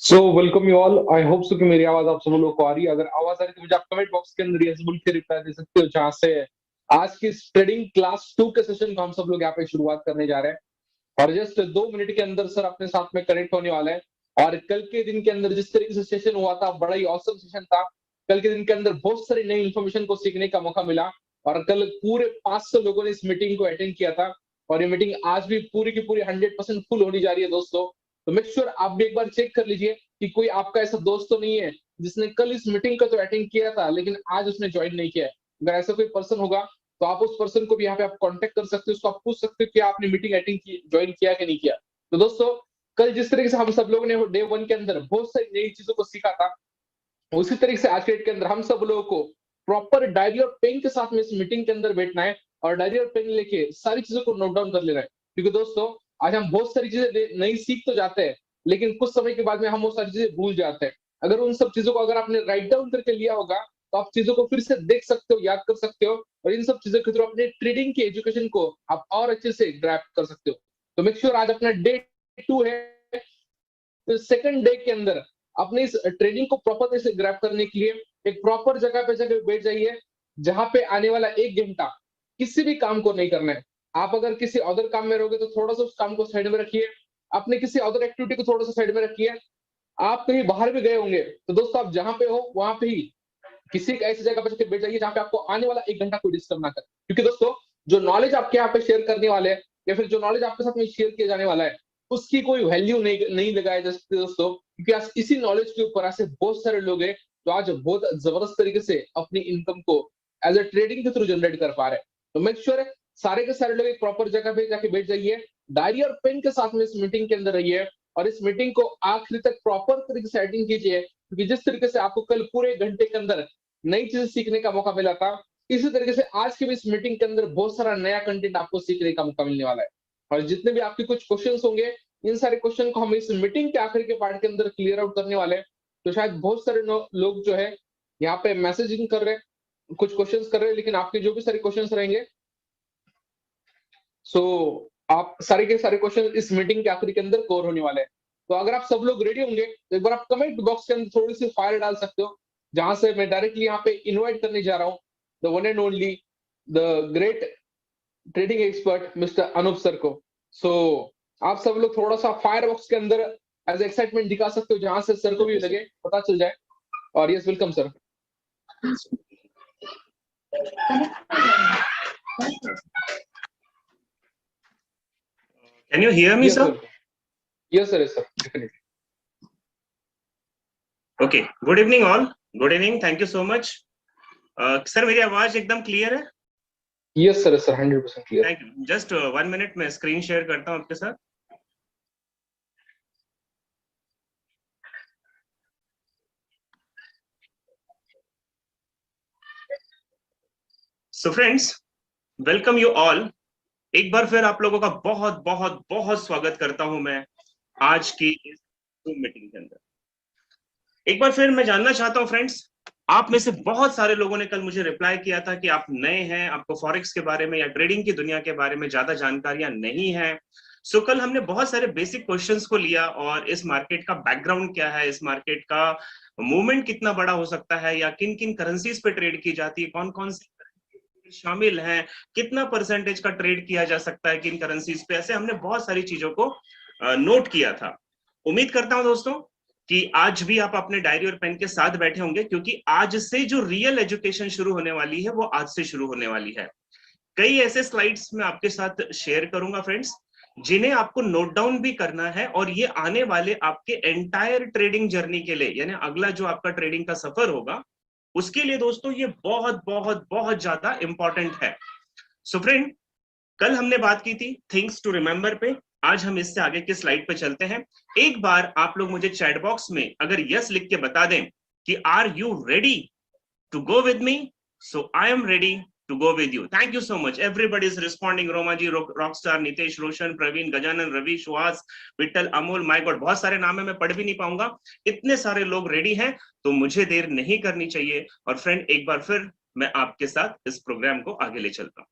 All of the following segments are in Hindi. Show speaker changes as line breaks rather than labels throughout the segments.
So welcome you all. I hope so कि मेरी आवाज आप सब लोगों को आ रही है। अगर आवाज आ रही है तो मुझे आप कमेंट बॉक्स के अंदर यस बोल के रिप्लाई दे सकते हो, जहां से आज की ट्रेडिंग क्लास 2 के सेशन को हम सब लोग यहाँ पे शुरुआत करने जा रहे हैं। और जस्ट 2 मिनट के अंदर सर अपने साथ में कनेक्ट होने वाले हैं। और कल के दिन के अंदर जिस तरीके से सेशन हुआ था, बड़ा ही औसम सेशन था। कल के दिन के अंदर बहुत सारी नई इन्फॉर्मेशन को सीखने का मौका मिला। और कल पूरे 500 लोगों ने इस मीटिंग को अटेंड किया था। और ये मीटिंग आज भी पूरी की पूरी 100% फुल होनी जा रही है दोस्तों। तो मेक श्योर आप भी एक बार चेक कर लीजिए कि कोई आपका ऐसा दोस्त तो नहीं है जिसने कल इस मीटिंग को तो अटेंड किया था लेकिन आज उसने ज्वाइन नहीं किया है। अगर ऐसा कोई पर्सन होगा तो आप उस पर्सन को भी यहाँ पे आप कांटेक्ट कर सकते हो, उसको आप पूछ सकते हो कि आपने मीटिंग अटेंड की, ज्वाइन किया कि नहीं किया। तो दोस्तों, कल जिस तरीके से हम सब लोगों ने डे 1 के अंदर बहुत सारी नई चीजों को सीखा था, उसी तरीके से आज के डेट के अंदर हम सब लोगों को प्रॉपर डायरी और पेन के साथ में इस मीटिंग के अंदर बैठना है। और डायरी और पेन लेके सारी चीजों को नोट डाउन कर लेना है। क्योंकि दोस्तों, आज हम बहुत सारी चीजें नई सीख तो जाते हैं, लेकिन कुछ समय के बाद में हम वो सारी चीजें भूल जाते हैं। अगर उन सब चीजों को अगर आपने राइट डाउन करके लिया होगा तो आप चीजों को फिर से देख सकते हो, याद कर सकते हो, और इन सब चीजों के थ्रू अपने ट्रेडिंग की एजुकेशन को आप और अच्छे से ग्रैप कर सकते हो। तो मेक श्योर आज अपना डे 2 है। तो सेकंड डे के अंदर अपने इस ट्रेनिंग को प्रॉपर तरह से ग्रैब करने के लिए एक प्रॉपर जगह पे जाकर बैठ जाइए, जहां पे आने वाला 1 घंटा किसी भी काम को नहीं करना है। आप अगर किसी अदर काम में रहोगे तो थोड़ा सा उस काम को साइड में रखिए, अपने किसी अदर एक्टिविटी को थोड़ा सा साइड में रखिए। आप कहीं बाहर भी गए होंगे तो दोस्तों, आप जहां पे हो वहां पे ही किसी एक ऐसी जगह पर जाके बैठ जाइए जहां पे आपको आने वाला 1 घंटा कोई डिस्टर्ब ना करे। क्योंकि दोस्तों, जो नॉलेज आपके यहाँ पे शेयर करने वाले हैं या फिर जो नॉलेज आपके साथ में शेयर किया जाने वाला है, उसकी कोई वैल्यू नहीं लगाया जा सकती दोस्तों। क्योंकि आज इसी नॉलेज के ऊपर ऐसे बहुत सारे लोग हैं जो आज बहुत जबरदस्त तरीके से अपनी इनकम को एज ए ट्रेडिंग के थ्रू जनरेट कर पा रहे हैं। तो मेक श्योर है सारे के सारे लोग एक प्रॉपर जगह पे जाके बैठ जाइए, डायरी और पेन के साथ में इस मीटिंग के अंदर रहिए, और इस मीटिंग को आखिरी तक प्रॉपर तरीके से अटेंड कीजिए। क्योंकि जिस तरीके से आपको कल पूरे 1 घंटे के अंदर नई चीजें सीखने का मौका मिला था, इसी तरीके से आज की भी इस मीटिंग के अंदर बहुत सारा नया कंटेंट आपको सीखने का मौका मिलने वाला है। और जितने भी आपके कुछ क्वेश्चंस होंगे, इन सारे क्वेश्चन को हम इस मीटिंग के आखिर के पार्ट के अंदर क्लियर आउट करने वाले हैं। तो शायद बहुत सारे लोग जो है यहाँ पे मैसेजिंग कर रहे हैं, कुछ क्वेश्चंस कर रहे हैं, लेकिन आपके जो भी सारे क्वेश्चंस रहेंगे, सो आप सारे के सारे क्वेश्चन इस मीटिंग के आखिर के अंदर कवर होने वाले हैं। तो अगर आप सब लोग रेडी होंगे तो एक बार आप कमेंट बॉक्स के अंदर थोड़ी सी फायर डाल सकते हो, जहां से मैं डायरेक्टली यहाँ पे इनवाइट करने जा रहा हूँ the one and only, the great trading expert mister Anoop sir को। सो आप सब लोग थोड़ा सा फायर बॉक्स के अंदर एज एक्साइटमेंट दिखा सकते हो, जहां से सर को भी लगे, पता चल जाए। और yes, welcome sir.
Can you hear me,
yes
sir?
Sir, yes sir, yes sir, definitely.
Okay. Good evening, all. Good evening. Thank you so much. Sir मेरी आवाज एकदम क्लियर है?
Yes sir, sir 100% clear.
Thank you. Just 1 minute में स्क्रीन शेयर करता हूँ आपके साथ। So friends, welcome you all. एक बार फिर आप लोगों का बहुत बहुत बहुत स्वागत करता हूं मैं आज की इस मीटिंग के अंदर। एक बार फिर मैं जानना चाहता हूं फ्रेंड्स, आप में से बहुत सारे लोगों ने कल मुझे रिप्लाई किया था कि आप नए हैं, आपको फॉरेक्स के बारे में या ट्रेडिंग की दुनिया के बारे में ज्यादा जानकारियां नहीं है। सो कल हमने बहुत सारे बेसिक क्वेश्चंस को लिया और इस मार्केट का बैकग्राउंड क्या है, इस मार्केट का मूवमेंट कितना बड़ा हो सकता है, या किन किन करेंसीज पे ट्रेड की जाती है, कौन कौन सी शामिल हैं, कितना परसेंटेज का ट्रेड किया जा सकता है किन करेंसीज पे, ऐसे हमने बहुत सारी चीजों को नोट किया था। उम्मीद करता हूं दोस्तों कि आज भी आप अपने डायरी और पेन के साथ बैठे होंगे, क्योंकि आज से जो रियल एजुकेशन शुरू होने वाली है वो आज से शुरू होने वाली है। कई ऐसे स्लाइड्स मैं आपके साथ शेयर करूंगा फ्रेंड्स, जिन्हें आपको नोट डाउन भी करना है, और ये आने वाले आपके एंटायर ट्रेडिंग जर्नी के लिए, यानी अगला जो आपका ट्रेडिंग का सफर होगा उसके लिए दोस्तों ये बहुत बहुत बहुत ज्यादा इंपॉर्टेंट है। सो फ्रेंड, कल हमने बात की थी थिंग्स टू रिमेंबर पे, आज हम इससे आगे की स्लाइड पे चलते हैं। एक बार आप लोग मुझे चैट बॉक्स में अगर यस लिख के बता दें कि are you ready to go with me, so I am ready to go with you. Thank you so much, everybody is responding. Roma ji, rockstar, Nitesh, Roshan, Praveen, Gajanan, Ravi, Suhas, Vitthal, Amol, my god, बहुत सारे नाम है, मैं पढ़ भी नहीं पाऊंगा। इतने सारे लोग रेडी हैं तो मुझे देर नहीं करनी चाहिए। और फ्रेंड, एक बार फिर मैं आपके साथ इस प्रोग्राम को आगे ले चलता हूं।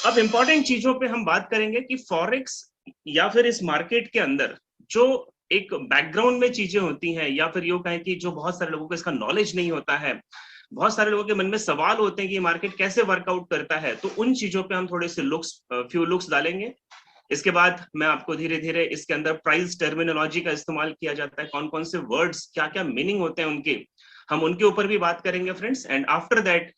अब इंपॉर्टेंट चीजों पे हम बात करेंगे कि फॉरेक्स या फिर इस मार्केट के अंदर जो एक बैकग्राउंड में चीजें होती हैं, या फिर यूं कहें कि जो बहुत सारे लोगों को इसका नॉलेज नहीं होता है, बहुत सारे लोगों के मन में सवाल होते हैं कि मार्केट कैसे वर्कआउट करता है, तो उन चीजों पे हम थोड़े से फ्यू लुक्स डालेंगे। इसके बाद मैं आपको धीरे धीरे इसके अंदर प्राइस टर्मिनोलॉजी का इस्तेमाल किया जाता है, कौन कौन से वर्ड्स, क्या क्या मीनिंग होते हैं उनके, हम उनके ऊपर भी बात करेंगे फ्रेंड्स। एंड आफ्टर दैट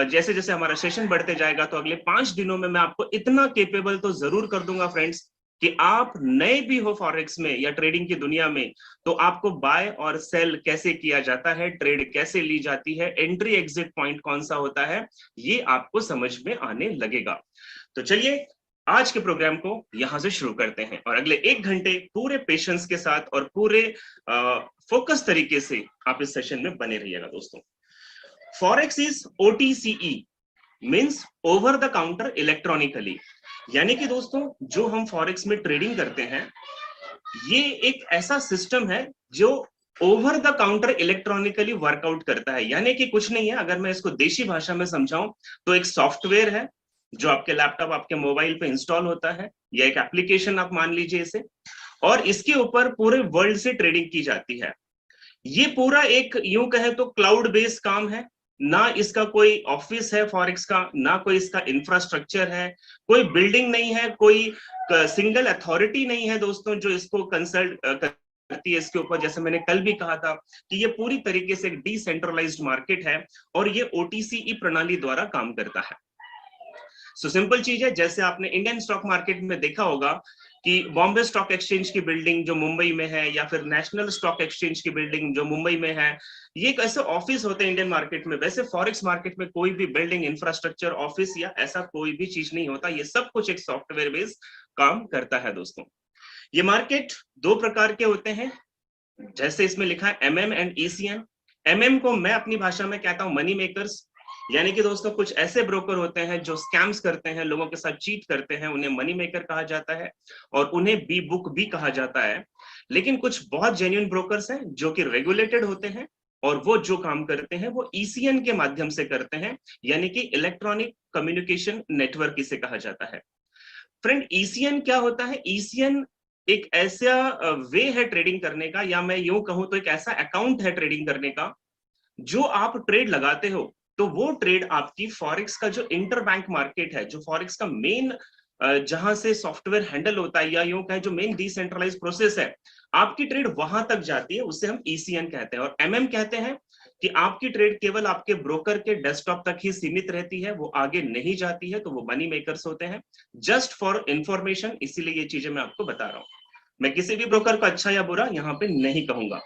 जैसे जैसे हमारा सेशन बढ़ते जाएगा, तो अगले 5 दिनों में मैं आपको इतना केपेबल तो जरूर कर दूंगा फ्रेंड्स कि आप नए भी हो फॉरेक्स में या ट्रेडिंग की दुनिया में, तो आपको बाय और सेल कैसे किया जाता है, ट्रेड कैसे ली जाती है, एंट्री एग्जिट पॉइंट कौन सा होता है, ये आपको समझ में आने लगेगा। तो चलिए आज के प्रोग्राम को यहां से शुरू करते हैं, और अगले 1 घंटे पूरे पेशेंस के साथ और पूरे फोकस तरीके से आप इस सेशन में बने रहिएगा दोस्तों। Forex is OTCE, means over the counter electronically, यानी कि दोस्तों जो हम फॉरेक्स में ट्रेडिंग करते हैं, ये एक ऐसा सिस्टम है जो over the counter electronically workout करता है। यानी कि कुछ नहीं है, अगर मैं इसको देशी भाषा में समझाऊं तो एक सॉफ्टवेयर है जो आपके लैपटॉप, आपके मोबाइल पे इंस्टॉल होता है, या एक एप्लीकेशन आप मान लीजिए इसे, और इसके ऊपर पूरे वर्ल्ड से ट्रेडिंग की जाती है। ये पूरा एक यूं कहे तो क्लाउड बेस्ड काम है, ना इसका कोई ऑफिस है फॉरेक्स का, ना कोई इसका इंफ्रास्ट्रक्चर है, कोई बिल्डिंग नहीं है, कोई सिंगल अथॉरिटी नहीं है दोस्तों जो इसको कंसल्ट करती है इसके ऊपर। जैसे मैंने कल भी कहा था कि ये पूरी तरीके से एक डिसेंट्रलाइज्ड मार्केट है और ये OTCE प्रणाली द्वारा काम करता है। सो सिंपल चीज है, जैसे आपने इंडियन स्टॉक मार्केट में देखा होगा कि बॉम्बे स्टॉक एक्सचेंज की बिल्डिंग जो मुंबई में है, या फिर नेशनल स्टॉक एक्सचेंज की बिल्डिंग जो मुंबई में है, ये एक ऐसे ऑफिस होते हैं इंडियन मार्केट में। वैसे फॉरेक्स मार्केट में कोई भी बिल्डिंग, इंफ्रास्ट्रक्चर, ऑफिस या ऐसा कोई भी चीज नहीं होता, ये सब कुछ एक सॉफ्टवेयर बेस्ड काम करता है दोस्तों। ये मार्केट 2 प्रकार के होते हैं, जैसे इसमें लिखा है MM एंड ECN। MM को मैं अपनी भाषा में कहता हूं मनी मेकर्स, यानी कि दोस्तों कुछ ऐसे ब्रोकर होते हैं जो स्कैम्स करते हैं, लोगों के साथ चीट करते हैं, उन्हें मनी मेकर कहा जाता है और उन्हें बी बुक भी कहा जाता है। लेकिन कुछ बहुत जेन्युइन ब्रोकर्स हैं जो कि रेगुलेटेड होते हैं, और वो जो काम करते हैं वो ECN के माध्यम से करते हैं, यानी कि इलेक्ट्रॉनिक कम्युनिकेशन नेटवर्क इसे कहा जाता है। फ्रेंड, ECN क्या होता है? ECN एक ऐसा वे है ट्रेडिंग करने का, या मैं यूं कहूं तो एक ऐसा अकाउंट है ट्रेडिंग करने का, जो आप ट्रेड लगाते हो तो वो ट्रेड आपकी फॉरेक्स का जो इंटरबैंक मार्केट है, जो फॉरेक्स का मेन जहां से सॉफ्टवेयर हैंडल होता है, या यूं कहें जो मेन डिसेंट्रलाइज प्रोसेस है, आपकी ट्रेड वहां तक जाती है, उससे हम ECN कहते हैं। और MM कहते हैं कि आपकी ट्रेड केवल आपके ब्रोकर के डेस्कटॉप तक ही सीमित रहती है, वो आगे नहीं जाती है, तो वो मनी मेकर्स होते हैं। जस्ट फॉर इंफॉर्मेशन, इसीलिए ये चीजें मैं आपको बता रहा हूं, मैं किसी भी ब्रोकर को अच्छा या बुरा यहाँ पे नहीं कहूंगा।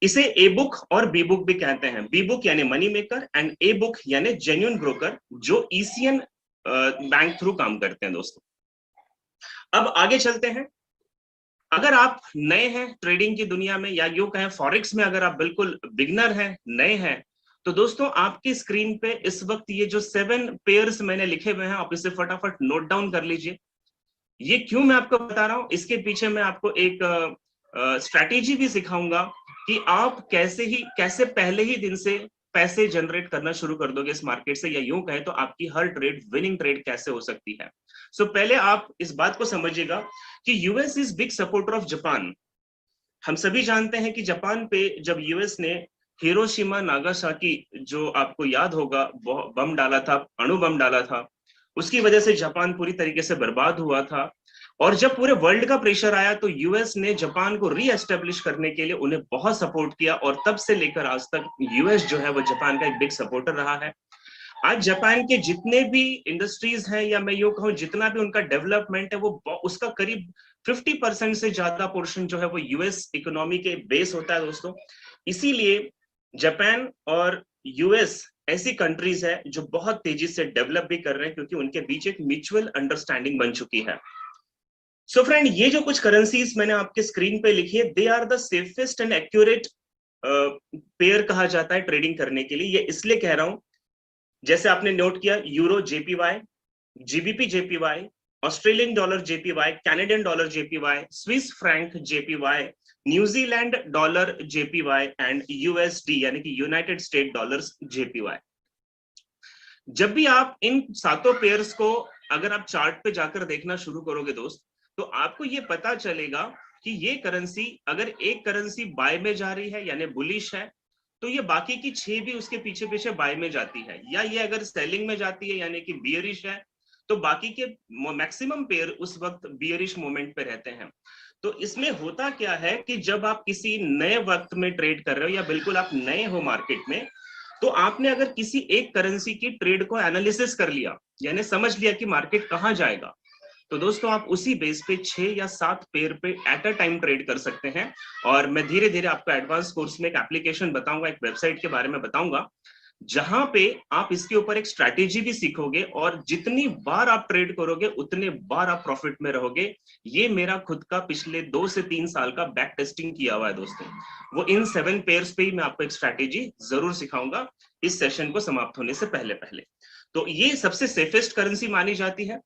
इसे ए बुक और बी बुक भी कहते हैं। बी बुक यानी money maker and a book यानी जेन्युइन ब्रोकर जो ECN बैंक थ्रू काम करते हैं दोस्तों। अब आगे चलते हैं। अगर आप नए हैं ट्रेडिंग की दुनिया में, या यूं कहें फॉरेक्स में अगर आप बिल्कुल बिगनर हैं, नए हैं, तो दोस्तों आपकी स्क्रीन पे इस वक्त ये जो 7 पेयर्स मैंने लिखे हुए हैं, आप इसे फटाफट नोट डाउन कर लीजिए। ये क्यों मैं आपको बता रहा हूं, इसके पीछे मैं आपको एक स्ट्रैटेजी भी सिखाऊंगा कि आप कैसे पहले ही दिन से पैसे जनरेट करना शुरू कर दोगे इस मार्केट से, या यूं कहें तो आपकी हर ट्रेड विनिंग ट्रेड कैसे हो सकती है। सो पहले आप इस बात को समझिएगा कि US is big supporter of Japan. हम सभी जानते हैं कि जापान पे जब US ने हिरोशिमा नागासाकी, जो आपको याद होगा, बम डाला था, अणु बम डाला था, उसकी वजह से जापान पूरी तरीके से बर्बाद हुआ था। और जब पूरे वर्ल्ड का प्रेशर आया तो US ने जापान को रीएस्टेब्लिश करने के लिए उन्हें बहुत सपोर्ट किया, और तब से लेकर आज तक US जो है वो जापान का एक बिग सपोर्टर रहा है। आज जापान के जितने भी इंडस्ट्रीज हैं, या मैं यूं कहूं जितना भी उनका डेवलपमेंट है, वो उसका करीब 50% से ज्यादा पोर्शन जो है वो US इकोनॉमी के बेस होता है दोस्तों। इसीलिए जापान और US ऐसी कंट्रीज है जो बहुत तेजी से डेवलप भी कर रहे हैं, क्योंकि उनके बीच एक म्यूचुअल अंडरस्टैंडिंग बन चुकी है। सो फ्रेंड, ये जो कुछ करेंसीज मैंने आपके स्क्रीन पे लिखी है, they are the safest and accurate pair कहा जाता है ट्रेडिंग करने के लिए। ये इसलिए कह रहा हूं, जैसे आपने नोट किया, euro JPY, GBP JPY, Australian dollar JPY, Canadian dollar JPY, Swiss franc JPY, New Zealand dollar JPY and USD यानी कि यूनाइटेड स्टेट डॉलर्स JPY। जब भी आप इन 7 पेयर्स को अगर आप चार्ट पे जाकर देखना शुरू करोगे दोस्त, तो आपको ये पता चलेगा कि ये करेंसी, अगर एक करेंसी बाय में जा रही है यानी बुलिश है, तो ये बाकी की 6 भी उसके पीछे पीछे बाय में जाती है, या ये अगर सेलिंग में जाती है यानी कि बियरिश है, तो बाकी के मैक्सिमम पेयर उस वक्त बियरिश मोमेंट पे रहते हैं। तो इसमें होता क्या है कि जब आप किसी नए वक्त में ट्रेड कर रहे हो या बिल्कुल आप नए हो मार्केट में, तो आपने अगर किसी एक करेंसी की ट्रेड को एनालिसिस कर लिया, यानी समझ लिया कि मार्केट कहां जाएगा, तो दोस्तों आप उसी बेस पे 6 या 7 पेयर पे एट अ टाइम ट्रेड कर सकते हैं। और मैं धीरे धीरे आपको एडवांस कोर्स में एक एप्लीकेशन बताऊंगा, एक वेबसाइट के बारे में बताऊंगा, जहां पे आप इसके ऊपर एक स्ट्रैटेजी भी सीखोगे, और जितनी बार आप ट्रेड करोगे उतने बार आप प्रॉफिट में रहोगे। ये मेरा खुद का पिछले 2 से 3 साल का बैक टेस्टिंग किया हुआ है दोस्तों। वो इन 7 पेयर्स पे ही मैं आपको एक स्ट्रैटेजी जरूर सिखाऊंगा इस सेशन को समाप्त होने से पहले पहले। तो ये सबसे सेफेस्ट करेंसी मानी जाती है।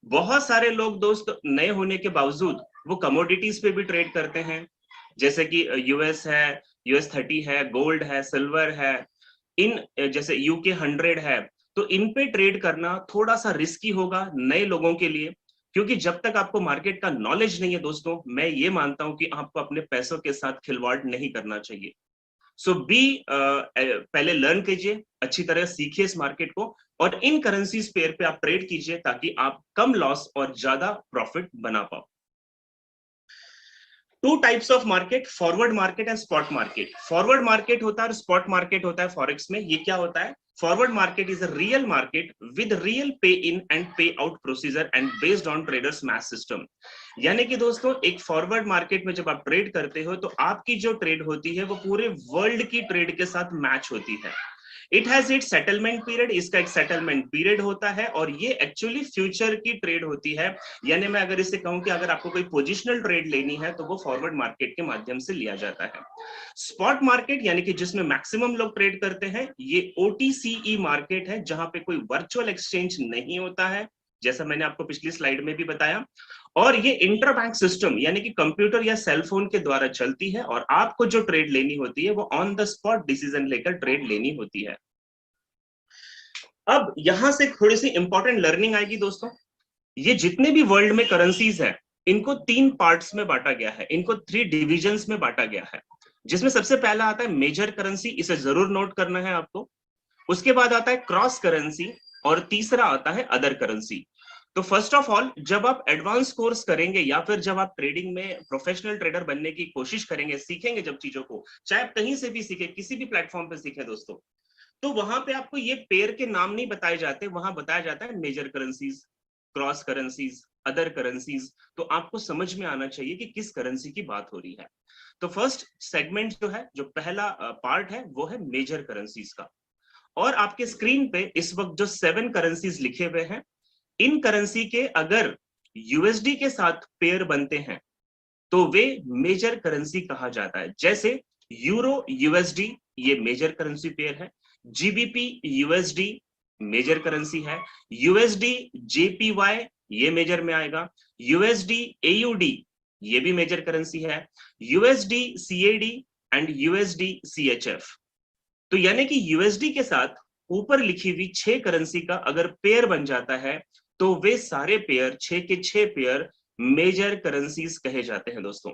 बहुत सारे लोग दोस्त नए होने के बावजूद वो कमोडिटीज पे भी ट्रेड करते हैं, जैसे कि यूएस है, US30 है, गोल्ड है, सिल्वर है, इन जैसे UK 100 है। तो इन पे ट्रेड करना थोड़ा सा रिस्की होगा नए लोगों के लिए, क्योंकि जब तक आपको मार्केट का नॉलेज नहीं है दोस्तों, मैं ये मानता हूं कि आपको अपने पैसों के साथ खिलवाड़ नहीं करना चाहिए। सो पहले लर्न कीजिए, अच्छी तरह सीखिए इस मार्केट को, और इन करेंसीज पेयर पे आप ट्रेड कीजिए ताकि आप कम लॉस और ज्यादा प्रॉफिट बना पाओ। Two types of market, forward market and spot market. Forward market होता है और स्पॉट मार्केट होता है फॉरेक्स में। ये क्या होता है? Forward market is a real market with real पे इन एंड पे out procedure and based on traders math system. यानी कि दोस्तों एक फॉरवर्ड मार्केट में जब आप ट्रेड करते हो तो आपकी जो ट्रेड होती है वो पूरे वर्ल्ड की ट्रेड के साथ मैच होती है। It has it settlement period, इसका एक सेटलमेंट पीरियड होता है, और ये एक्चुअली फ्यूचर की ट्रेड होती है। यानी मैं अगर इसे कहूं कि अगर आपको कोई पोजिशनल ट्रेड लेनी है तो वो फॉरवर्ड मार्केट के माध्यम से लिया जाता है। स्पॉट मार्केट यानी कि जिसमें मैक्सिमम लोग ट्रेड करते हैं, ये OTCE मार्केट है, जहां पे कोई वर्चुअल एक्सचेंज नहीं होता है, जैसा मैंने आपको पिछली स्लाइड में भी बताया। और ये इंटरबैंक सिस्टम यानी कि कंप्यूटर या सेलफोन के द्वारा चलती है, और आपको जो ट्रेड लेनी होती है वो ऑन द स्पॉट डिसीजन लेकर ट्रेड लेनी होती है। अब यहां से थोड़ी सी इंपॉर्टेंट लर्निंग आएगी दोस्तों। ये जितने भी वर्ल्ड में करेंसीज है, इनको 3 पार्ट्स में बांटा गया है, इनको 3 डिविजन्स में बांटा गया है, जिसमें सबसे पहला आता है मेजर करेंसी, इसे जरूर नोट करना है आपको। उसके बाद आता है क्रॉस करेंसी, और तीसरा आता है अदर करेंसी। तो फर्स्ट ऑफ ऑल, जब आप एडवांस कोर्स करेंगे या फिर जब आप ट्रेडिंग में प्रोफेशनल ट्रेडर बनने की कोशिश करेंगे, सीखेंगे जब चीजों को, चाहे आप कहीं से भी सीखे, किसी भी प्लेटफॉर्म पे सीखे दोस्तों, तो वहां पे आपको ये पेयर के नाम नहीं बताए जाते, वहां बताया जाता है major currencies, cross currencies, other currencies. तो आपको समझ में आना चाहिए कि किस करेंसी की बात हो रही है। तो फर्स्ट सेगमेंट जो है, जो पहला पार्ट है, वो है मेजर करेंसीज का। और आपके स्क्रीन पे इस वक्त जो 7 करेंसीज लिखे हुए हैं, इन करेंसी के अगर यूएसडी के साथ पेयर बनते हैं तो वे मेजर करेंसी कहा जाता है। जैसे यूरो यूएसडी, ये मेजर करेंसी पेयर है। जीबीपी यूएसडी मेजर करेंसी है। यूएसडी जेपीवाई ये मेजर में आएगा। यूएसडी एयूडी ये भी मेजर करेंसी है। USD CAD and USD CHF. तो यानी कि यूएसडी के साथ ऊपर लिखी हुई 6 करेंसी का अगर पेयर बन जाता है तो वे सारे पेयर, 6 के 6 पेयर मेजर करेंसीज कहे जाते हैं दोस्तों।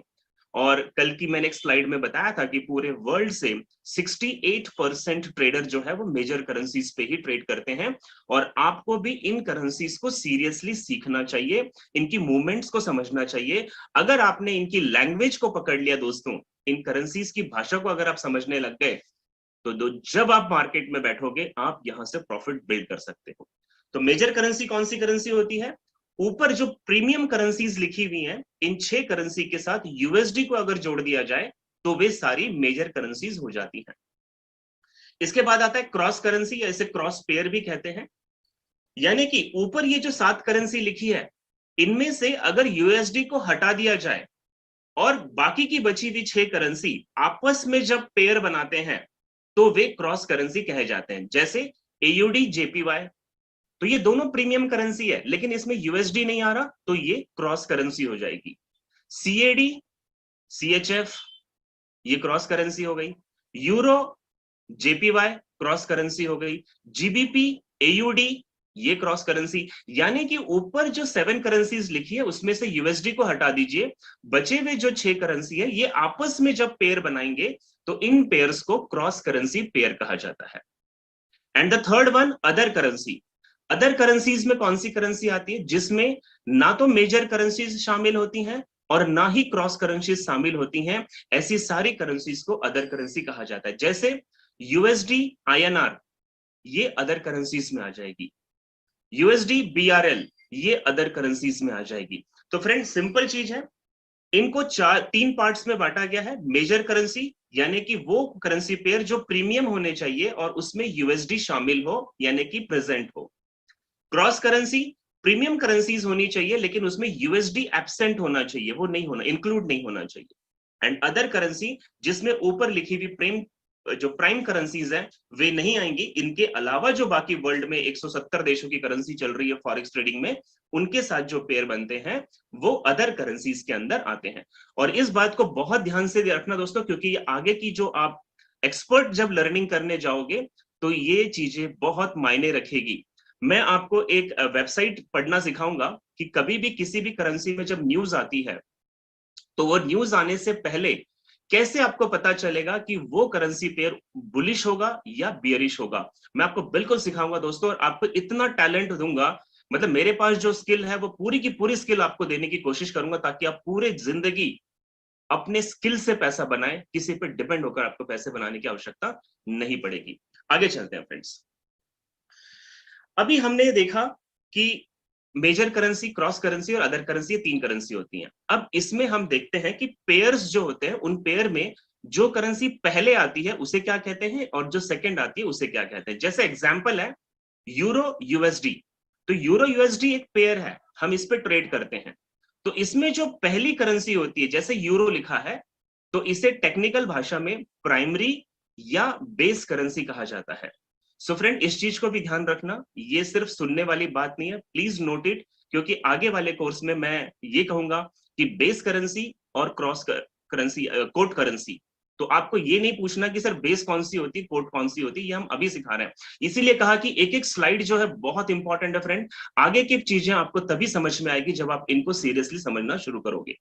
और कल की मैंने एक स्लाइड में बताया था कि पूरे वर्ल्ड से 68% ट्रेडर जो है वो मेजर करेंसीज पे ही ट्रेड करते हैं। और आपको भी इन करेंसीज को सीरियसली सीखना चाहिए, इनकी मूवमेंट्स को समझना चाहिए। अगर आपने इनकी लैंग्वेज को पकड़ लिया दोस्तों, इन करेंसीज की भाषा को अगर आप समझने लग गए, तो जब आप मार्केट में बैठोगे आप यहां से प्रॉफिट बिल्ड कर सकते हो। तो मेजर करेंसी कौन सी करेंसी होती है? ऊपर जो प्रीमियम करेंसीज लिखी हुई हैं, इन 6 करेंसी के साथ यूएसडी को अगर जोड़ दिया जाए तो वे सारी मेजर करेंसीज हो जाती हैं। इसके बाद आता है क्रॉस करेंसी, या इसे क्रॉस पेयर भी कहते हैं। यानी कि ऊपर ये जो 7 करेंसी लिखी है, इनमें से अगर यूएसडी को हटा दिया जाए और बाकी की बची हुई 6 करेंसी आपस में जब पेयर बनाते हैं तो वे क्रॉस करेंसी कहे जाते हैं। जैसे एयूडी जेपीवाई, तो ये दोनों प्रीमियम करेंसी है, लेकिन इसमें यूएसडी नहीं आ रहा, तो ये क्रॉस करेंसी हो जाएगी। सीएडी सीएचएफ ये क्रॉस करेंसी हो गई। यूरो जेपीवाई क्रॉस करेंसी हो गई। जीबीपी एयूडी ये क्रॉस करेंसी, यानी कि ऊपर जो 7 करेंसीज लिखी है उसमें से यूएसडी को हटा दीजिए, बचे हुए जो 6 करेंसी है ये आपस में जब पेयर बनाएंगे तो इन पेयर्स को क्रॉस करेंसी पेयर कहा जाता है। And the third one, other currency. Other currencies में कौन सी करेंसी आती है? जिसमें ना तो मेजर करेंसीज शामिल होती हैं और ना ही क्रॉस करेंसीज शामिल होती हैं, ऐसी सारी करेंसीज को अदर करेंसी कहा जाता है। जैसे यूएसडी आईएनआर, ये अदर करेंसीज में आ जाएगी। यूएसडी बीआरएल, ये अदर करेंसीज में आ जाएगी। तो फ्रेंड सिंपल चीज है, इनको 3 पार्ट्स में बांटा गया है। मेजर करेंसी यानी कि वो करेंसी पेयर जो प्रीमियम होने चाहिए और उसमें यूएसडी शामिल हो यानी कि प्रेजेंट हो। क्रॉस करेंसी, प्रीमियम करेंसीज होनी चाहिए लेकिन उसमें यूएसडी एब्सेंट होना चाहिए, वो नहीं होना, इंक्लूड नहीं होना चाहिए। एंड अदर करेंसी, जिसमें ऊपर लिखी हुई जो प्राइम करेंसीज है वे नहीं आएंगी। इनके अलावा जो बाकी वर्ल्ड में 170 देशों की करेंसी चल रही है फॉरेक्स ट्रेडिंग में, उनके साथ जो पेयर बनते हैं वो अदर करेंसीज के अंदर आते हैं। और इस बात को बहुत ध्यान से रखना दोस्तों, क्योंकि ये आगे की जो आप एक्सपर्ट जब लर्निंग करने जाओगे तो ये चीजें बहुत मायने रखेगी। मैं आपको एक वेबसाइट पढ़ना सिखाऊंगा कि कभी भी किसी भी करेंसी में जब न्यूज आती है तो वो न्यूज आने से पहले कैसे आपको पता चलेगा कि वो करेंसी पेयर बुलिश होगा या बियरिश होगा। मैं आपको बिल्कुल सिखाऊंगा दोस्तों, और आपको इतना टैलेंट दूंगा, मतलब मेरे पास जो स्किल है वो पूरी की पूरी स्किल आपको देने की कोशिश करूंगा ताकि आप पूरे जिंदगी अपने स्किल से पैसा बनाएं, किसी पे डिपेंड होकर आपको पैसे बनाने की आवश्यकता नहीं पड़ेगी। आगे चलते हैं फ्रेंड्स। अभी हमने देखा कि मेजर करेंसी, क्रॉस करेंसी और अदर करेंसी, ये 3 करेंसी होती हैं। अब इसमें हम देखते हैं कि पेयर्स जो होते हैं उन पेयर में जो करेंसी पहले आती है उसे क्या कहते हैं और जो सेकंड आती है उसे क्या कहते हैं। जैसे एग्जांपल है यूरो यूएसडी। तो यूरो यूएसडी एक पेयर है, हम इस पे ट्रेड करते हैं। तो इसमें जो पहली करेंसी होती है, जैसे यूरो लिखा है, तो इसे टेक्निकल भाषा में प्राइमरी या बेस करेंसी कहा जाता है। सो फ्रेंड इस चीज को भी ध्यान रखना, ये सिर्फ सुनने वाली बात नहीं है, प्लीज नोट इट, क्योंकि आगे वाले कोर्स में मैं ये कहूंगा कि बेस करेंसी और क्रॉस करेंसी, कोट करेंसी, तो आपको ये नहीं पूछना कि सर बेस कौन सी होती, कोट कौन सी होती, ये हम अभी सिखा रहे हैं। इसीलिए कहा कि एक एक स्लाइड जो है बहुत इंपॉर्टेंट है फ्रेंड, आगे की चीजें आपको तभी समझ में आएगी जब आप इनको सीरियसली समझना शुरू करोगे।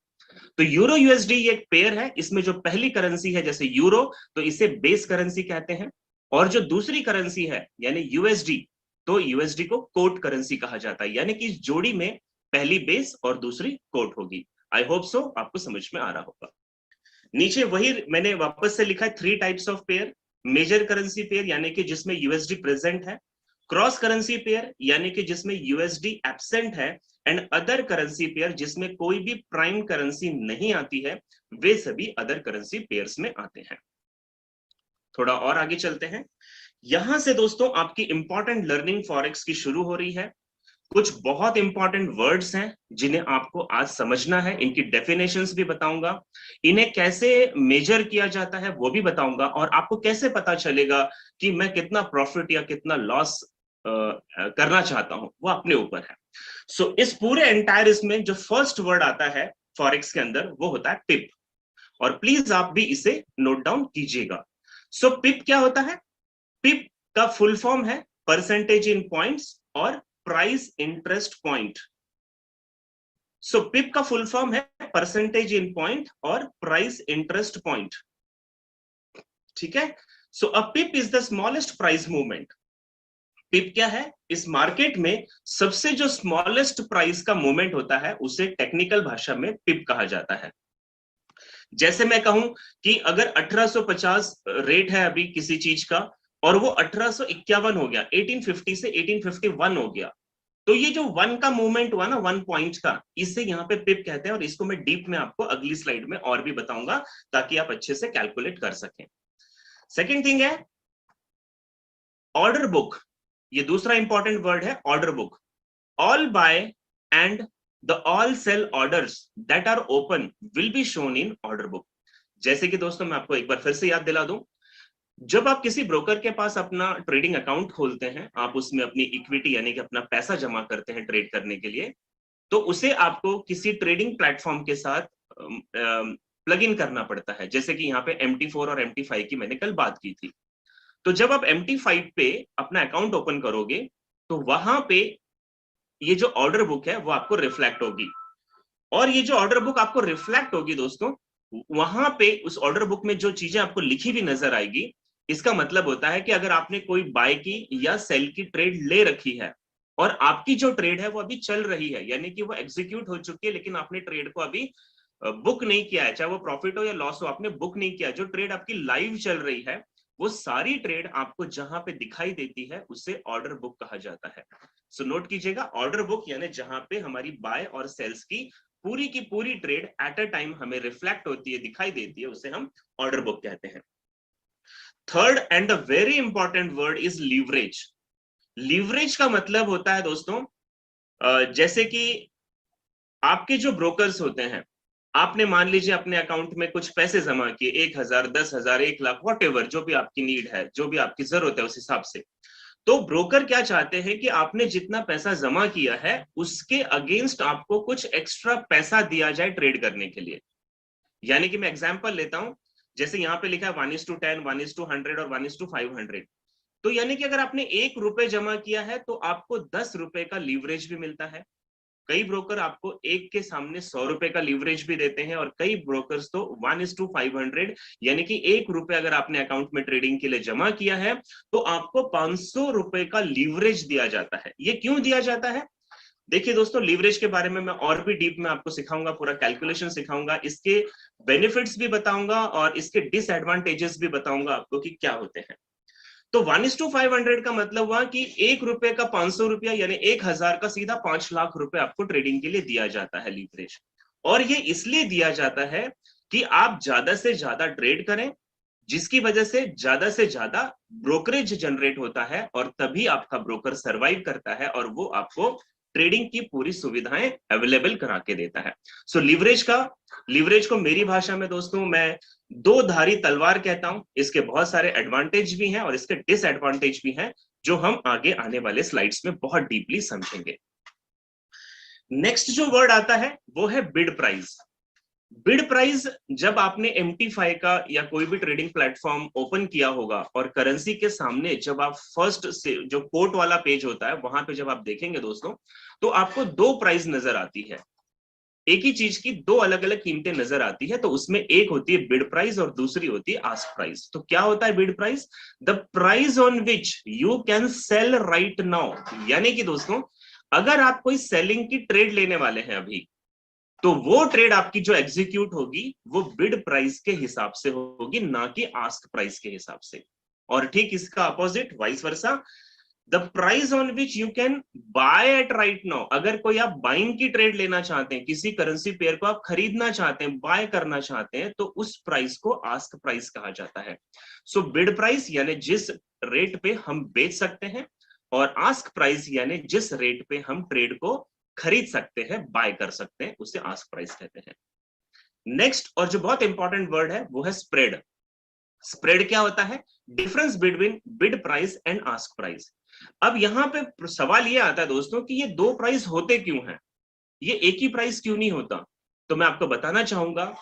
तो यूरो यूएसडी एक पेयर है, इसमें जो पहली करेंसी है जैसे यूरो, तो इसे बेस करेंसी कहते हैं, और जो दूसरी करेंसी है यानी यूएसडी, तो यूएसडी को कोट करेंसी कहा जाता है, यानी कि इस जोड़ी में पहली बेस और दूसरी कोट होगी। आई होप सो आपको समझ में आ रहा होगा। नीचे वही मैंने वापस से लिखा है 3 types of pair. Major currency pair यानी कि जिसमें यूएसडी प्रेजेंट है, क्रॉस करेंसी पेयर यानी कि जिसमें यूएसडी एब्सेंट है, एंड अदर करेंसी पेयर जिसमें कोई भी प्राइम करेंसी नहीं आती है, वे सभी अदर करेंसी पेयर्स में आते हैं। थोड़ा और आगे चलते हैं। यहां से दोस्तों आपकी इंपॉर्टेंट लर्निंग फॉरेक्स की शुरू हो रही है। कुछ बहुत इंपॉर्टेंट वर्ड्स हैं जिन्हें आपको आज समझना है, इनकी डेफिनेशंस भी बताऊंगा, इन्हें कैसे मेजर किया जाता है वो भी बताऊंगा, और आपको कैसे पता चलेगा कि मैं कितना प्रॉफिट या कितना लॉस करना चाहता हूं, वो अपने ऊपर है। सो इस पूरे एंटायर इसमें जो फर्स्ट वर्ड आता है फॉरेक्स के अंदर वो होता है पिप, और प्लीज आप भी इसे नोट डाउन कीजिएगा। सो पिप क्या होता है? पिप का फुल फॉर्म है परसेंटेज इन पॉइंट्स और price interest point. So pip का फुल फॉर्म है परसेंटेज इन पॉइंट और प्राइस इंटरेस्ट पॉइंट, ठीक है। So a pip is the smallest price movement. Pip क्या है? इस मार्केट में सबसे जो स्मॉलेस्ट प्राइस का मूवमेंट होता है उसे टेक्निकल भाषा में पिप कहा जाता है। जैसे मैं कहूं कि अगर 1850 रेट है अभी किसी चीज का और वो 1851 हो गया, 1850 से 1851 हो गया, तो ये जो 1 का मूवमेंट हुआ ना, 1 पॉइंट का, इसे यहाँ पे पिप कहते हैं, और इसको मैं डीप में आपको अगली स्लाइड में और भी बताऊंगा ताकि आप अच्छे से कैलकुलेट कर सकें। सेकेंड थिंग है ऑर्डर बुक। ये दूसरा इंपॉर्टेंट वर्ड है order book. All buy and the all sell orders that are open will be shown in order book। जैसे कि दोस्तों मैं आपको एक बार फिर से याद दिला दूं, जब आप किसी ब्रोकर के पास अपना ट्रेडिंग अकाउंट खोलते हैं, आप उसमें अपनी इक्विटी यानी कि अपना पैसा जमा करते हैं ट्रेड करने के लिए, तो उसे आपको किसी ट्रेडिंग प्लेटफॉर्म के साथ प्लग इन करना पड़ता है। जैसे कि यहाँ पे MT4 और MT5 की मैंने कल बात की थी। तो जब आप MT5 पे अपना अकाउंट ओपन करोगे तो वहां पे ये जो ऑर्डर बुक है वो आपको रिफ्लेक्ट होगी। और ये जो ऑर्डर बुक आपको रिफ्लेक्ट होगी दोस्तों, वहां पे उस ऑर्डर बुक में जो चीजें आपको लिखी हुई नजर आएगी, इसका मतलब होता है कि अगर आपने कोई बाय की या सेल की ट्रेड ले रखी है और आपकी जो ट्रेड है वो अभी चल रही है, यानी कि वो एग्जीक्यूट हो चुकी है, लेकिन आपने ट्रेड को अभी बुक नहीं किया है, चाहे वो प्रॉफिट हो या लॉस हो, आपने बुक नहीं किया, जो ट्रेड आपकी लाइव चल रही है, वो सारी ट्रेड आपको जहां पे दिखाई देती है उसे ऑर्डर बुक कहा जाता है। सो नोट कीजिएगा, ऑर्डर बुक यानी जहां पे हमारी बाय और सेल्स की पूरी ट्रेड एट अ टाइम हमें रिफ्लेक्ट होती है, दिखाई देती है, उसे हम ऑर्डर बुक कहते हैं। Third and the very important word is leverage. Leverage का मतलब होता है दोस्तों, जैसे कि आपके जो ब्रोकर्स होते हैं, आपने मान लीजिए अपने अकाउंट में कुछ पैसे जमा किए, 1,000, 10,000, 1,00,000, वॉट जो भी आपकी नीड है, जो भी आपकी जरूरत है उस हिसाब से। तो ब्रोकर क्या चाहते हैं कि आपने जितना पैसा जमा किया है उसके अगेंस्ट आपको कुछ एक्स्ट्रा पैसा दिया जाए ट्रेड करने के लिए। यानी कि मैं एग्जांपल लेता हूं, जैसे यहाँ पे लिखा है 1:10, 1:100 और 1:500। तो यानी कि अगर आपने 1 रुपए जमा किया है तो आपको 10 रुपए का लीवरेज भी मिलता है। कई ब्रोकर आपको 1 के सामने 100 रुपए का लीवरेज भी देते हैं, और कई ब्रोकर्स तो 1:500, यानी कि 1 रुपए अगर आपने अकाउंट में ट्रेडिंग के लिए जमा किया है तो आपको 500 रुपए का लीवरेज दिया जाता है। ये क्यों दिया जाता है? देखिए दोस्तों, लीवरेज के बारे में मैं और भी डीप में आपको सिखाऊंगा, पूरा कैलकुलेशन सिखाऊंगा, इसके बेनिफिट्स भी बताऊंगा और इसके डिसएडवांटेजेस भी बताऊंगा आपको कि क्या होते हैं। तो 1:500 का मतलब हुआ कि 1 रुपए का 500 रुपया, यानी 1,000 का सीधा 5 लाख रुपए आपको ट्रेडिंग के लिए दिया जाता है लीवरेज। और ये इसलिए दिया जाता है कि आप ज्यादा से ज्यादा ट्रेड करें, जिसकी वजह से ज्यादा ब्रोकरेज जनरेट होता है, और तभी आपका ब्रोकर सरवाइव करता है और वो आपको ट्रेडिंग की पूरी सुविधाएं अवेलेबल करा के देता है। सो लीवरेज को मेरी भाषा में दोस्तों मैं दो धारी तलवार कहता हूं। इसके बहुत सारे एडवांटेज भी हैं और इसके डिसएडवांटेज भी हैं, जो हम आगे आने वाले स्लाइड्स में बहुत डीपली समझेंगे। नेक्स्ट जो वर्ड आता है वो है बिड प्राइस। बिड प्राइस, जब आपने MT5 का या कोई भी ट्रेडिंग प्लेटफॉर्म ओपन किया होगा और करेंसी के सामने जब आप फर्स्ट से जो कोट वाला पेज होता है वहां पे जब आप देखेंगे दोस्तों, तो आपको दो प्राइस नजर आती है। एक ही चीज की दो अलग अलग कीमतें नजर आती है, तो उसमें एक होती है बिड प्राइस और दूसरी होती है आस्क प्राइस। तो क्या होता है bid price? The price on which you can sell right now. यानी कि दोस्तों, अगर आप कोई सेलिंग की ट्रेड लेने वाले हैं अभी, तो वो ट्रेड आपकी जो एग्जीक्यूट होगी वो बिड प्राइस के हिसाब से होगी, ना कि आस्क प्राइस के हिसाब से। और ठीक इसका opposite vice versa, the price on which you can buy at right now. अगर कोई आप बाइंग की ट्रेड लेना चाहते हैं, किसी करेंसी पेयर को आप खरीदना चाहते हैं, बाय करना चाहते हैं, तो उस प्राइस को आस्क प्राइस कहा जाता है। सो बिड प्राइस यानी जिस रेट पे हम बेच सकते हैं, और आस्क प्राइस यानी जिस रेट पे हम ट्रेड को खरीद सकते हैं, बाय कर सकते हैं, उसे आस्क प्राइस कहते हैं। नेक्स्ट और जो बहुत इंपॉर्टेंट वर्ड है वो है स्प्रेड। स्प्रेड क्या होता है? Difference between bid price and ask price. अब यहां पे सवाल ये आता है दोस्तों कि ये दो प्राइस होते क्यों हैं, ये एक ही प्राइस क्यों नहीं होता? तो मैं आपको बताना चाहूंगा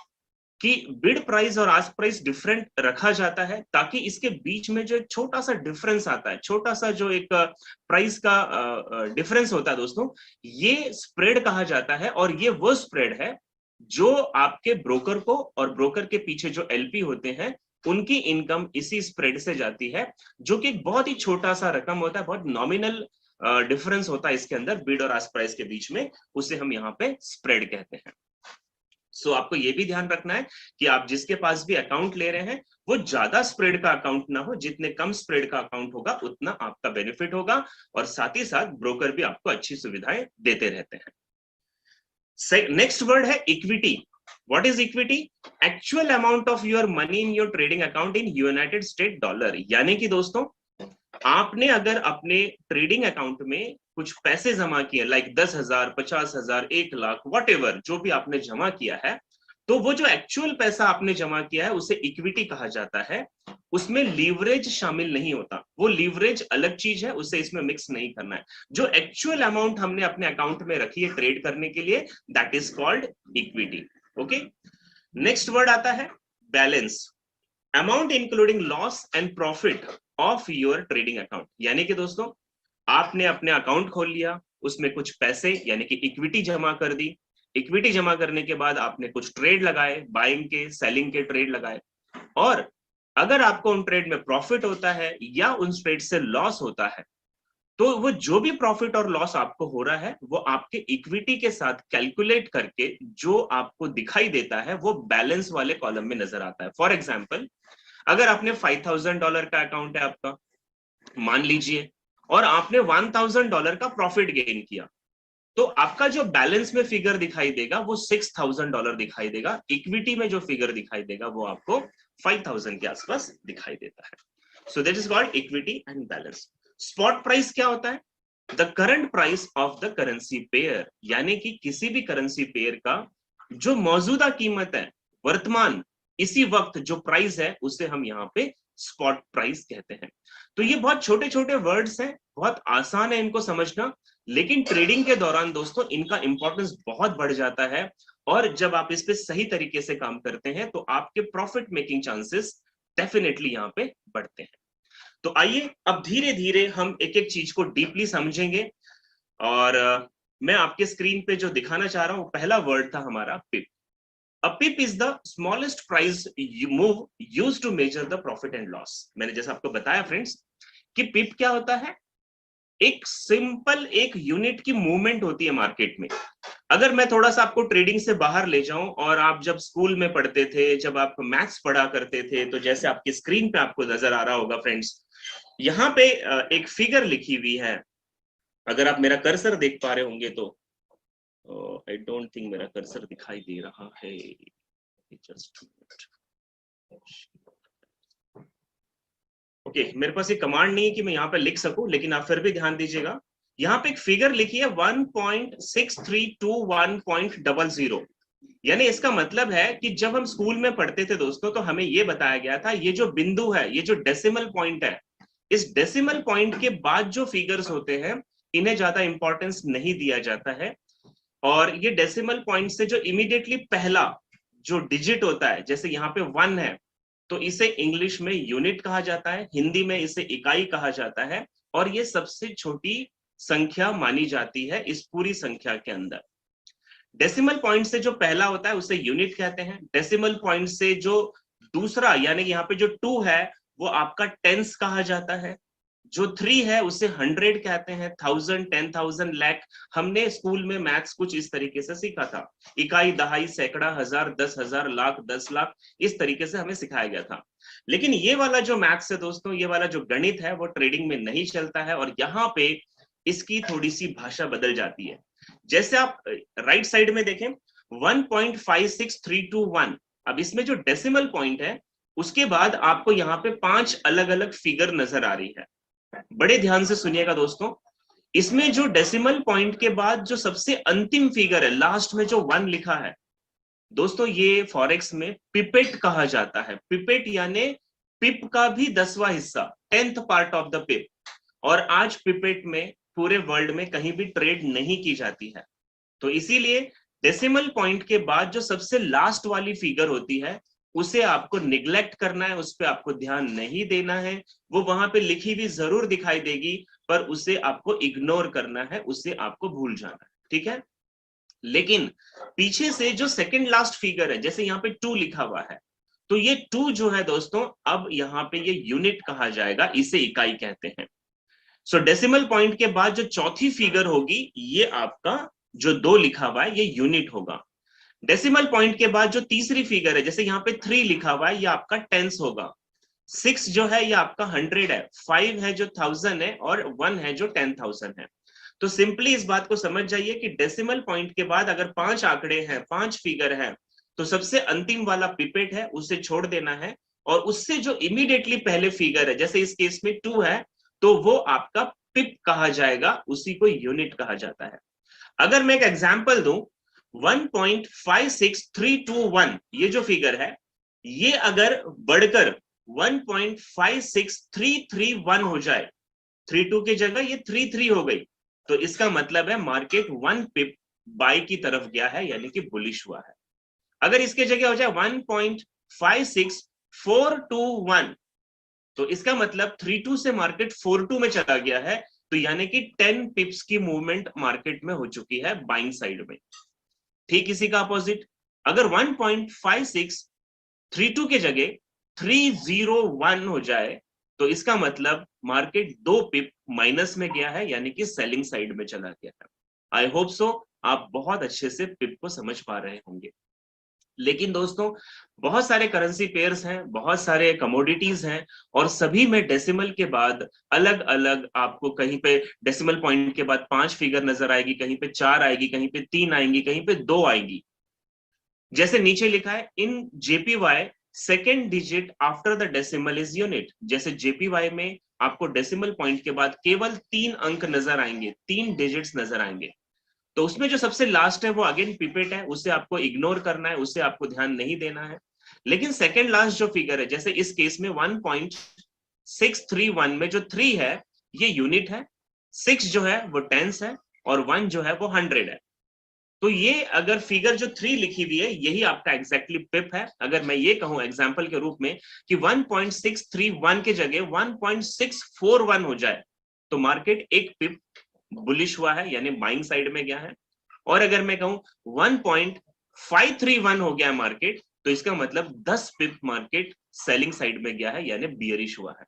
कि बिड प्राइस और आस्क प्राइस डिफरेंट रखा जाता है ताकि इसके बीच में जो एक छोटा सा डिफरेंस आता है, छोटा सा जो एक प्राइस का डिफरेंस होता है दोस्तों, ये स्प्रेड कहा जाता है। और ये वो स्प्रेड है जो आपके ब्रोकर को और ब्रोकर के पीछे जो LP होते हैं उनकी इनकम इसी स्प्रेड से जाती है, जो कि एक बहुत ही छोटा सा रकम होता है, बहुत नॉमिनल डिफरेंस होता है इसके अंदर बिड और आस्क प्राइस के बीच में, उसे हम यहाँ पे स्प्रेड कहते हैं। सो आपको ये भी ध्यान रखना है कि आप जिसके पास भी अकाउंट ले रहे हैं वो ज्यादा स्प्रेड का अकाउंट ना हो। जितने कम स्प्रेड का अकाउंट होगा उतना आपका बेनिफिट होगा, और साथ ही साथ ब्रोकर भी आपको अच्छी सुविधाएं देते रहते हैं। नेक्स्ट वर्ड है equity. What is equity? Actual amount of your money in your trading account in United state dollar. यानी कि दोस्तों, आपने अगर अपने ट्रेडिंग अकाउंट में कुछ पैसे जमा किए, लाइक 10,000, 50,000, 1,00,000, वॉट जो भी आपने जमा किया है, तो वो जो एक्चुअल पैसा आपने जमा किया है उसे इक्विटी कहा जाता है। उसमें लीवरेज शामिल नहीं होता, वो लीवरेज अलग चीज है, उसे इसमें मिक्स नहीं करना है। जो एक्चुअल अमाउंट हमने अपने अकाउंट में रखी है ट्रेड करने के लिए, that is called equity. Okay, next word आता है balance. Amount including loss and profit of your trading account. यानी कि दोस्तों, आपने अपने अकाउंट खोल लिया, उसमें कुछ पैसे यानी कि इक्विटी जमा कर दी। इक्विटी जमा करने के बाद आपने कुछ ट्रेड लगाए, बाइंग के सेलिंग के ट्रेड लगाए, और अगर आपको उन ट्रेड में प्रॉफिट होता है या उन ट्रेड से लॉस होता है, तो वो जो भी प्रॉफिट और लॉस आपको हो रहा है वो आपके इक्विटी के साथ कैलकुलेट करके जो आपको दिखाई देता है वो बैलेंस वाले कॉलम में नजर आता है। फॉर एग्जाम्पल, अगर आपने $5,000 का अकाउंट है आपका, मान लीजिए, और आपने $1,000 का प्रॉफिट गेन किया, तो आपका जो बैलेंस में फिगर दिखाई देगा वो $6,000 दिखाई देगा। इक्विटी में जो फिगर दिखाई देगा वो आपको 5,000 के आसपास दिखाई देता है। So that is called equity and balance. Spot price क्या होता है? The current price of the currency pair, यानी कि किसी भी करेंसी पेयर का जो मौजूदा कीमत है, वर्तमान इसी वक्त जो प्राइस है, उसे हम यहाँ पे स्पॉट प्राइस कहते हैं। तो ये बहुत छोटे छोटे वर्ड्स हैं, बहुत आसान है इनको समझना, लेकिन ट्रेडिंग के दौरान दोस्तों इनका इंपॉर्टेंस बहुत बढ़ जाता है, और जब आप इस पे सही तरीके से काम करते हैं तो आपके प्रॉफिट मेकिंग चांसेस डेफिनेटली यहाँ पे बढ़ते हैं। तो आइए अब धीरे धीरे हम एक एक चीज को डीपली समझेंगे, और मैं आपके स्क्रीन पे जो दिखाना चाह रहा हूं, पहला वर्ड था हमारा पिप। A pip is the smallest price move used to measure the profit and loss। मैंने जैसा आपको बताया फ्रेंड्स कि पिप क्या होता है, एक सिंपल एक यूनिट की मूवमेंट होती है मार्केट में। अगर मैं थोड़ा सा आपको ट्रेडिंग से बाहर ले जाऊं, और आप जब स्कूल में पढ़ते थे, जब आप मैथ्स पढ़ा करते थे, तो जैसे आपकी स्क्रीन पे आपको नजर आ रहा होगा फ्रेंड्स, यहाँ पे एक फिगर लिखी हुई है। अगर आप मेरा कर्सर देख पा रहे होंगे तो, आई डोंट थिंक मेरा कर्सर दिखाई दे रहा है, जस्ट ओके, मेरे पास ये कमांड नहीं है कि मैं यहाँ पे लिख सकूं, लेकिन आप फिर भी ध्यान दीजिएगा। यहाँ पे एक फिगर लिखी है 1.6321.00, यानी इसका मतलब है कि जब हम स्कूल में पढ़ते थे दोस्तों, तो हमें ये बताया गया था ये जो बिंदु है, ये जो डेसिमल पॉइंट है, इस डेसिमल पॉइंट के बाद जो फिगर्स होते हैं इन्हें ज्यादा इंपॉर्टेंस नहीं दिया जाता है, और ये डेसिमल पॉइंट से जो इमीडिएटली पहला जो डिजिट होता है, जैसे यहाँ पे 1 है, तो इसे इंग्लिश में यूनिट कहा जाता है, हिंदी में इसे इकाई कहा जाता है, और ये सबसे छोटी संख्या मानी जाती है इस पूरी संख्या के अंदर। डेसिमल पॉइंट से जो पहला होता है उसे यूनिट कहते हैं। डेसिमल पॉइंट से जो दूसरा, यानी यहाँ पे जो 2 है, वो आपका टेंस कहा जाता है। जो 3 है उसे 100 कहते हैं, 1000, 10,000, लाख। हमने स्कूल में मैथ्स कुछ इस तरीके से सीखा था, इकाई, दहाई, सैकड़ा, हजार, 10,000, लाख, 10 लाख, इस तरीके से हमें सिखाया गया था। लेकिन ये वाला जो मैथ्स है दोस्तों, ये वाला जो गणित है, वो ट्रेडिंग में नहीं चलता है, और यहाँ पे इसकी थोड़ी सी भाषा बदल जाती है। जैसे आप राइट साइड में देखें 1.56321, अब इसमें जो डेसिमल पॉइंट है उसके बाद आपको यहाँ पे 5 अलग अलग फिगर नजर आ रही है। बड़े ध्यान से सुनिएगा दोस्तों, इसमें जो डेसिमल पॉइंट के बाद जो सबसे अंतिम फिगर है, लास्ट में जो 1 लिखा है दोस्तों, ये फॉरेक्स में पिपेट कहा जाता है। पिपेट यानी पिप का भी 10वां हिस्सा, 10th पार्ट ऑफ द पिप। और आज पिपेट में पूरे वर्ल्ड में कहीं भी ट्रेड नहीं की जाती है। तो इसीलिए डेसिमल पॉइंट के बाद जो सबसे लास्ट वाली फिगर होती है उसे आपको निग्लेक्ट करना है, उस पर आपको ध्यान नहीं देना है। वो वहां पे लिखी भी जरूर दिखाई देगी, पर उसे आपको इग्नोर करना है, उसे आपको भूल जाना है, ठीक है। लेकिन पीछे से जो सेकंड लास्ट फिगर है, जैसे यहाँ पे 2 लिखा हुआ है, तो ये 2 जो है दोस्तों, अब यहाँ पे ये यूनिट कहा जाएगा, इसे इकाई कहते हैं। सो डेसिमल पॉइंट के बाद जो चौथी फिगर होगी, ये आपका जो 2 लिखा हुआ है, ये यूनिट होगा। डेसिमल पॉइंट के बाद जो तीसरी फिगर है, जैसे यहाँ पे 3 लिखा हुआ है, ये आपका टेंस होगा। 6 जो है ये आपका 100 है, 5 है जो 1000 है, और 1 है जो 10,000 है। तो सिंपली इस बात को समझ जाइए कि डेसिमल पॉइंट के बाद अगर 5 आंकड़े हैं, 5 फिगर है, तो सबसे अंतिम वाला पिपेट है, उसे छोड़ देना है, और उससे जो इमीडिएटली पहले फिगर है, जैसे इस केस में 2 है, तो वो आपका पिप कहा जाएगा, उसी को यूनिट कहा जाता है। अगर मैं एक एग्जांपल दूं, 1.56321 ये जो फिगर है, ये अगर बढ़कर 1.56331 हो जाए, 32 की जगह ये 33 हो गई, तो इसका मतलब है मार्केट 1 पिप बाय की तरफ गया है, यानी कि बुलिश हुआ है। अगर इसके जगह हो जाए 1.56421, तो इसका मतलब 32 से मार्केट 42 में चला गया है, तो यानी कि 10 पिप्स की मूवमेंट मार्केट में हो चुकी है बाइंग साइड में। ठीक इसी का अपोजिट, अगर 1.5632 के जगह 301 हो जाए तो इसका मतलब मार्केट 2 पिप माइनस में गया है, यानी कि सेलिंग साइड में चला गया है। आई होप सो आप बहुत अच्छे से पिप को समझ पा रहे होंगे। लेकिन दोस्तों बहुत सारे करेंसी पेयर्स हैं, बहुत सारे कमोडिटीज हैं, और सभी में डेसिमल के बाद अलग अलग आपको कहीं पे डेसिमल पॉइंट के बाद 5 फिगर नजर आएगी, कहीं पे 4 आएगी, कहीं पे 3 आएंगी, कहीं पे 2 आएगी। जैसे नीचे लिखा है in JPY second digit after the decimal is unit. जैसे जेपीवाई में आपको डेसिमल पॉइंट के बाद केवल 3 अंक नजर आएंगे, 3 डिजिट्स नजर आएंगे। तो उसमें जो सबसे लास्ट है वो अगेन पिपेट है, उसे आपको इग्नोर करना है, उसे आपको ध्यान नहीं देना है। लेकिन सेकेंड लास्ट जो फिगर है, जैसे इस केस में 1.631 में जो 3 है ये यूनिट है, 6 जो है वो टेंस है, और 1 जो है वो 100 है। तो ये अगर फिगर जो 3 लिखी हुई है यही आपका एग्जैक्टली पिप है। अगर मैं ये कहूं एग्जांपल के रूप में कि 1.631 के जगह 1.641 हो जाए तो मार्केट एक पिप बुलिश हुआ है, यानी बाइंग साइड में गया है। और अगर मैं कहूं 1.531 हो गया मार्केट तो इसका मतलब 10 पिप मार्केट सेलिंग साइड में गया है, यानी बियरिश हुआ है।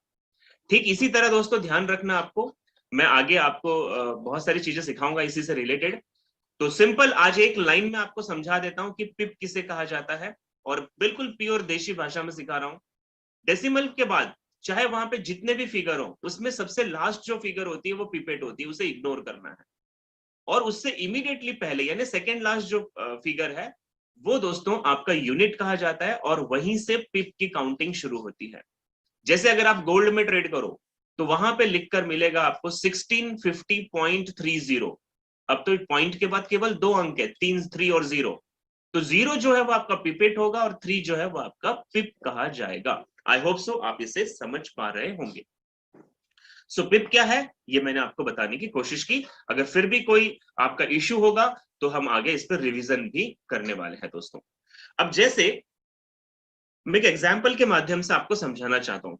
ठीक इसी तरह दोस्तों ध्यान रखना आपको, मैं आगे आपको बहुत सारी चीजें सिखाऊंगा इसी से रिलेटेड। तो सिंपल आज एक लाइन में आपको समझा देता हूं कि पिप किसे कहा जाता है, और बिल्कुल प्योर देशी भाषा में सिखा रहा हूं। डेसिमल के बाद चाहे वहां पे जितने भी फिगर हो उसमें सबसे लास्ट जो फिगर होती है वो पिपेट होती है, उसे इग्नोर करना है। और उससे इमीडिएटली पहले यानी सेकेंड लास्ट जो फिगर है वो दोस्तों आपका यूनिट कहा जाता है, और वहीं से पिप की काउंटिंग शुरू होती है। जैसे अगर आप गोल्ड में ट्रेड करो तो वहां पे लिखकर मिलेगा आपको 1650.30। अब तो पॉइंट के बाद केवल 2 अंक है, 3, 3 और 0। तो 0 जो है वो आपका पिपेट होगा और 3 जो है वो आपका पिप कहा जाएगा। आई होप सो आप इसे समझ पा रहे होंगे। सो पिप क्या है ये मैंने आपको बताने की कोशिश की। अगर फिर भी कोई आपका इश्यू होगा तो हम आगे इस पर रिवीजन भी करने वाले हैं दोस्तों। अब जैसे मैं एक एग्जाम्पल के माध्यम से आपको समझाना चाहता हूँ।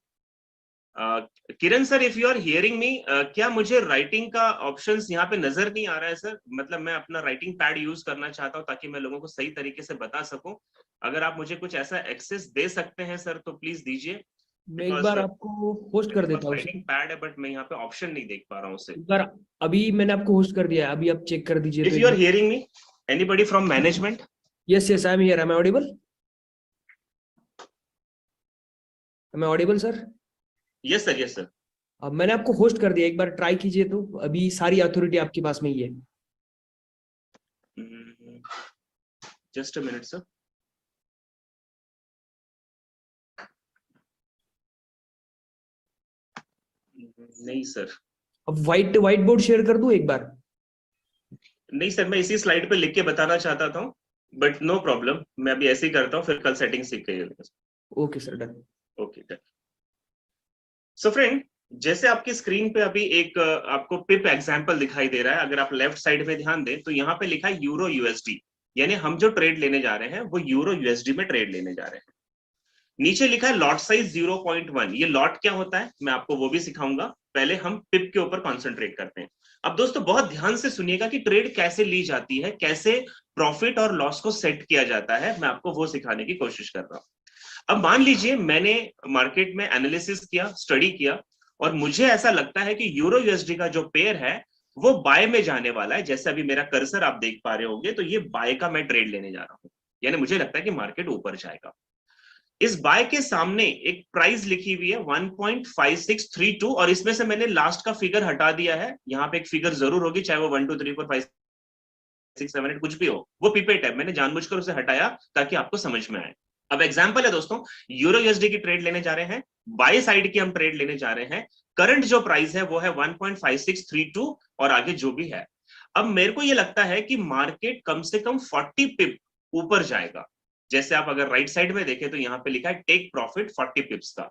Kiran sir, if you are hearing me, क्या मुझे राइटिंग का ऑप्शंस यहाँ पे नजर नहीं आ रहा है सर? मतलब मैं अपना राइटिंग पैड यूज करना चाहता हूँ ताकि मैं लोगों को सही तरीके से बता सकूं। अगर आप मुझे कुछ ऐसा एक्सेस दे सकते हैं सर तो प्लीज दीजिए।
मैं एक बार आपको होस्ट कर देता हूँ
राइटिंग पैड है बट मैं यहाँ पे ऑप्शन नहीं देख पा रहा हूँ उसे।
एक बार अभी मैंने आपको होस्ट कर दिया है, अभी आप चेक कर दीजिए।
If you are hearing me, anybody from management?
Yes yes, I am here. Am I audible? Am I audible sir?
Yes sir, yes sir.
अब मैंने आपको होस्ट कर दिया, एक बार ट्राई कीजिए। तो अभी सारी अथॉरिटी आपके पास में ही है।
Just a minute sir. नहीं सर।
अब व्हाइट बोर्ड शेयर कर दूं एक बार?
नहीं सर, मैं इसी स्लाइड पे लिख के बताना चाहता था, बट नो प्रॉब्लम, मैं अभी ऐसे ही करता हूँ, फिर कल सेटिंग सीख के।
Okay sir, done.
Okay done. So friend, जैसे आपकी स्क्रीन पे अभी एक आपको पिप एग्जांपल दिखाई दे रहा है। अगर आप लेफ्ट साइड में ध्यान दें तो यहाँ पे लिखा है यूरो यूएसडी, यानी हम जो ट्रेड लेने जा रहे हैं वो यूरो यूएसडी में ट्रेड लेने जा रहे हैं। नीचे लिखा है लॉट साइज 0.1। ये लॉट क्या होता है मैं आपको वो भी सिखाऊंगा, पहले हम पिप के ऊपर कॉन्सेंट्रेट करते हैं। अब दोस्तों बहुत ध्यान से सुनिएगा कि ट्रेड कैसे ली जाती है, कैसे प्रॉफिट और लॉस को सेट किया जाता है, मैं आपको वो सिखाने की कोशिश कर रहा हूं। अब मान लीजिए मैंने मार्केट में एनालिसिस किया, स्टडी किया, और मुझे ऐसा लगता है कि यूरो यूएसडी का जो पेयर है वो बाय में जाने वाला है। जैसे अभी मेरा कर्सर आप देख पा रहे होंगे, तो ये बाय का मैं ट्रेड लेने जा रहा हूं, यानी मुझे लगता है कि मार्केट ऊपर जाएगा। इस बाय के सामने एक प्राइस लिखी हुई है 1.5632, और इसमें से मैंने लास्ट का फिगर हटा दिया है। यहाँ पे एक फिगर जरूर होगी, चाहे वो 1 2 3 4 5 6 7 8 कुछ भी हो, वो पिपेट है, मैंने जानबूझकर उसे हटाया ताकि आपको समझ में आए। अब एग्जांपल है दोस्तों, यूरो यूएसडी की ट्रेड लेने जा रहे हैं, बाय साइड की हम ट्रेड लेने जा रहे हैं। करंट जो प्राइस है वो है 1.5632 और आगे जो भी है। अब मेरे को ये लगता है कि मार्केट कम से कम 40 पिप ऊपर जाएगा। जैसे आप अगर राइट साइड में देखें तो यहाँ पे लिखा है टेक प्रॉफिट 40 पिप्स का।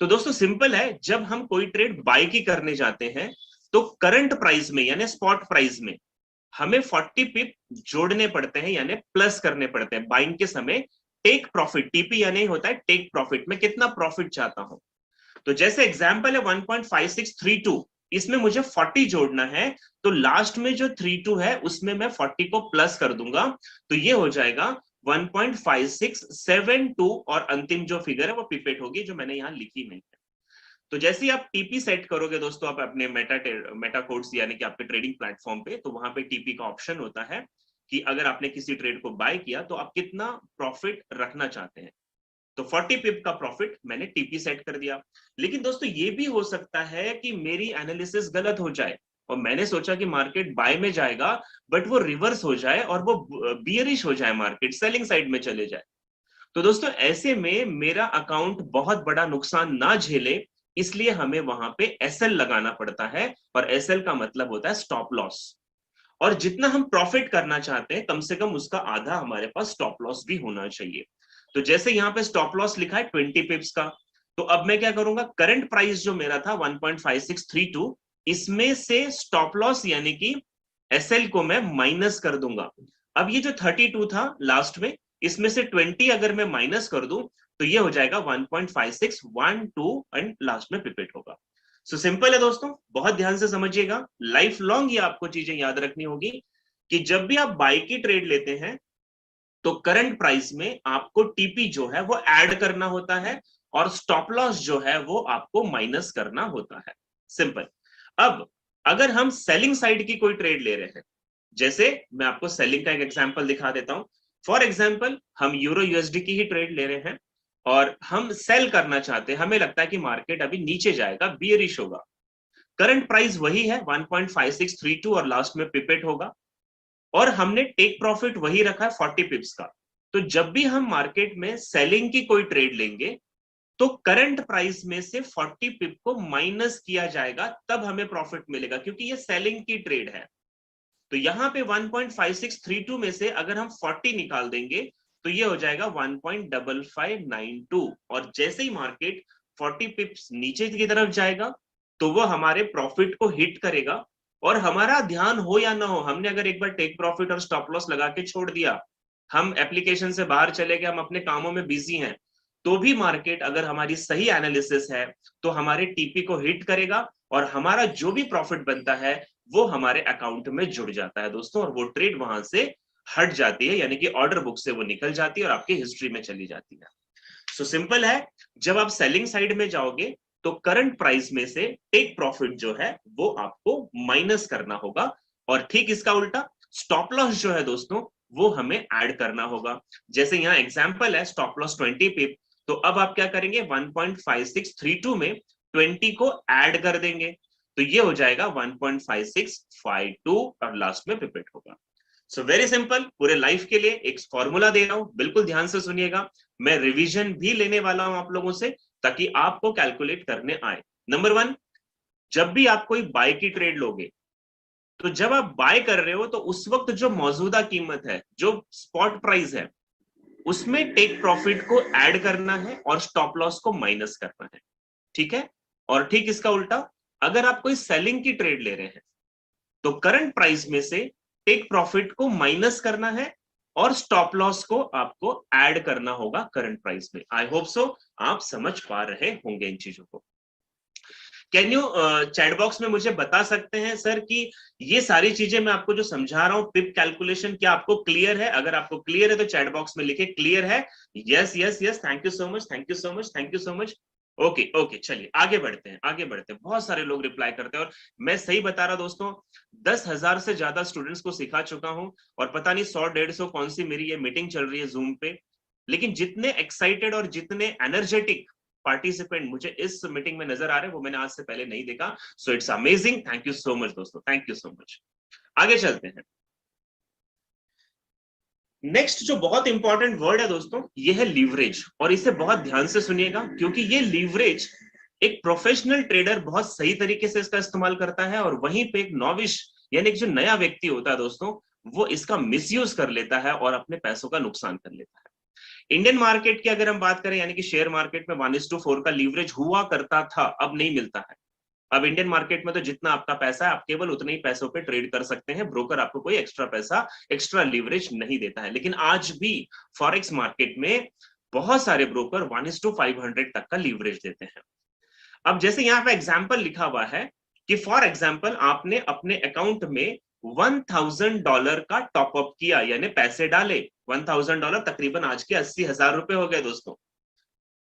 तो दोस्तों सिंपल है, जब हम कोई ट्रेड बाय की करने जाते हैं तो करंट प्राइस में यानी स्पॉट प्राइस में हमें 40 पिप जोड़ने पड़ते हैं, यानी प्लस करने पड़ते हैं बाइंग के समय। टेक प्रॉफिट, टीपी यानी होता है टेक प्रॉफिट, में कितना प्रॉफिट चाहता हूं। तो जैसे एग्जांपल है 1.5632, इसमें मुझे 40 जोड़ना है, तो लास्ट में जो 32 है उसमें मैं 40 को प्लस कर दूंगा, तो ये हो जाएगा 1.5672 और अंतिम जो फिगर है वो पिपेट होगी जो मैंने यहाँ लिखी नहीं है। तो जैसे ही आप टीपी सेट करोगे दोस्तों, आप अपने मेटा कोड्स यानी कि आपके ट्रेडिंग प्लेटफॉर्म पे, तो वहां पे टीपी का ऑप्शन होता है कि अगर आपने किसी ट्रेड को बाय किया तो आप कितना प्रॉफिट रखना चाहते हैं। तो 40 पिप का प्रॉफिट मैंने टीपी सेट कर दिया। लेकिन दोस्तों ये भी हो सकता है कि मेरी एनालिसिस गलत हो जाए और मैंने सोचा कि मार्केट बाय में जाएगा, बट वो रिवर्स हो जाए और वो बियरिश हो जाए, मार्केट सेलिंग साइड में चले जाए। तो दोस्तों ऐसे में मेरा अकाउंट बहुत बड़ा नुकसान ना झेले, इसलिए हमें वहां पे एसएल लगाना पड़ता है, और एसएल का मतलब होता है स्टॉप लॉस। और जितना हम प्रॉफिट करना चाहते हैं कम से कम उसका आधा हमारे पास स्टॉप लॉस भी होना चाहिए। तो जैसे यहाँ पे स्टॉप लॉस लिखा है 20 पिप्स का, तो अब मैं क्या करूंगा, करंट प्राइस जो मेरा था 1.5632, इसमें से स्टॉप लॉस यानी कि एसएल को मैं माइनस कर दूंगा। अब ये जो 32 था लास्ट में, इसमें से 20 अगर मैं माइनस कर दूं तो ये हो जाएगा 1.5612 एंड लास्ट में पिपेट होगा। सो सिंपल है दोस्तों, बहुत ध्यान से समझिएगा, लाइफ लॉन्ग ये आपको चीजें याद रखनी होगी कि जब भी आप बाय की ट्रेड लेते हैं तो करंट प्राइस में आपको टीपी जो है वो ऐड करना होता है और स्टॉप लॉस जो है वो आपको माइनस करना होता है। सिंपल। अब अगर हम सेलिंग साइड की कोई ट्रेड ले रहे हैं, जैसे मैं आपको सेलिंग का एक एग्जांपल दिखा देता हूं। फॉर एग्जांपल हम यूरो यूएसडी की ही ट्रेड ले रहे हैं और हम सेल करना चाहते हैं, हमें लगता है कि मार्केट अभी नीचे जाएगा, बियरिश होगा। करंट प्राइस वही है 1.5632 और लास्ट में पिपेट होगा, और हमने टेक प्रॉफिट वही रखा है 40 पिप्स का। तो जब भी हम मार्केट में सेलिंग की कोई ट्रेड लेंगे तो करंट प्राइस में से 40 पिप को माइनस किया जाएगा, तब हमें प्रॉफिट मिलेगा, क्योंकि ये सेलिंग की ट्रेड है। तो यहां पे 1.5632 में से अगर हम 40 निकाल देंगे तो ये हो जाएगा 1.5592, और जैसे ही मार्केट 40 पिप्स नीचे की तरफ जाएगा तो वो हमारे प्रॉफिट को हिट करेगा। और हमारा ध्यान हो या ना हो, हमने अगर एक बार टेक प्रॉफिट और स्टॉप लॉस लगा के छोड़ दिया, हम एप्लीकेशन से बाहर चले गए, हम अपने कामों में बिजी हैं, तो भी मार्केट अगर हमारी सही एनालिसिस है तो हमारे टीपी को हिट करेगा और हमारा जो भी प्रॉफिट बनता है वो हमारे अकाउंट में जुड़ जाता है दोस्तों, और वो ट्रेड वहां से हट जाती है, यानी कि ऑर्डर बुक से वो निकल जाती है और आपकी हिस्ट्री में चली जाती है। सो सिंपल है, जब आप सेलिंग साइड में जाओगे तो करंट प्राइस में से टेक प्रॉफिट जो है वो आपको माइनस करना होगा, और ठीक इसका उल्टा स्टॉप लॉस जो है दोस्तों वो हमें ऐड करना होगा। जैसे यहाँ एग्जांपल है स्टॉप लॉस 20 पिप, तो अब आप क्या करेंगे, 1.5632 में 20 को ऐड कर देंगे, तो ये हो जाएगा 1.5652 और लास्ट में पिपेट होगा। सो वेरी सिंपल, पूरे लाइफ के लिए एक फॉर्मूला दे रहा हूं, बिल्कुल ध्यान से सुनिएगा। मैं रिवीजन भी लेने वाला हूं आप लोगों से ताकि आपको कैलकुलेट करने आए। नंबर 1, जब भी आप कोई बाय की ट्रेड लोगे तो जब आप बाय कर रहे हो तो उस वक्त जो मौजूदा कीमत है, जो स्पॉट प्राइस है, उसमें टेक प्रॉफिट को ऐड करना है और स्टॉप लॉस को माइनस करना है, ठीक है। और ठीक इसका उल्टा, अगर आप कोई सेलिंग की ट्रेड ले रहे हैं तो करंट प्राइस में से टेक प्रॉफिट को माइनस करना है और स्टॉप लॉस को आपको ऐड करना होगा करंट प्राइस में। आई होप सो आप समझ पा रहे होंगे इन चीजों को। कैन यू चैट बॉक्स में मुझे बता सकते हैं सर कि ये सारी चीजें मैं आपको जो समझा रहा हूं पिप कैलकुलेशन, क्या आपको क्लियर है? अगर आपको क्लियर है तो चैट बॉक्स में लिखे क्लियर है। Yes yes yes, thank you so much, thank you so much, thank you so much. Okay okay, चलिए आगे बढ़ते हैं, आगे बढ़ते हैं। बहुत सारे लोग रिप्लाई करते हैं, और मैं सही बता रहा दोस्तों, 10,000 से ज्यादा स्टूडेंट्स को सिखा चुका हूं, और पता नहीं 100-150 कौन सी मेरी ये मीटिंग चल रही है जूम पे, लेकिन जितने एक्साइटेड और जितने एनर्जेटिक पार्टिसिपेंट मुझे इस मीटिंग में नजर आ रहे हैं वो मैंने आज से पहले नहीं देखा। So it's amazing, thank you so much दोस्तों, थैंक यू सो मच। आगे चलते हैं। नेक्स्ट जो बहुत इंपॉर्टेंट वर्ड है दोस्तों, ये है लीवरेज, और इसे बहुत ध्यान से सुनिएगा, क्योंकि ये लीवरेज एक प्रोफेशनल ट्रेडर बहुत सही तरीके से इसका इस्तेमाल करता है, और वहीं पे एक नॉविश यानी जो नया व्यक्ति होता है दोस्तों, वो इसका मिसयूज कर लेता है और अपने पैसों का नुकसान कर लेता है। इंडियन मार्केट की अगर हम बात करें, यानी कि शेयर मार्केट में 1:4 का लीवरेज हुआ करता था, अब नहीं मिलता है। अब इंडियन मार्केट में तो जितना आपका पैसा है आप केवल उतने ही पैसों पे ट्रेड कर सकते हैं, ब्रोकर आपको कोई एक्स्ट्रा पैसा, एक्स्ट्रा लीवरेज नहीं देता है। लेकिन आज भी फॉरेक्स मार्केट में बहुत सारे ब्रोकर 1:500 तक का लीवरेज देते हैं। अब जैसे यहाँ पे एग्जाम्पल लिखा हुआ है कि फॉर एग्जाम्पल आपने अपने अकाउंट में $1,000 का टॉपअप किया, यानी पैसे डाले। $1,000 तकरीबन आज के 80,000 रुपए हो गए दोस्तों।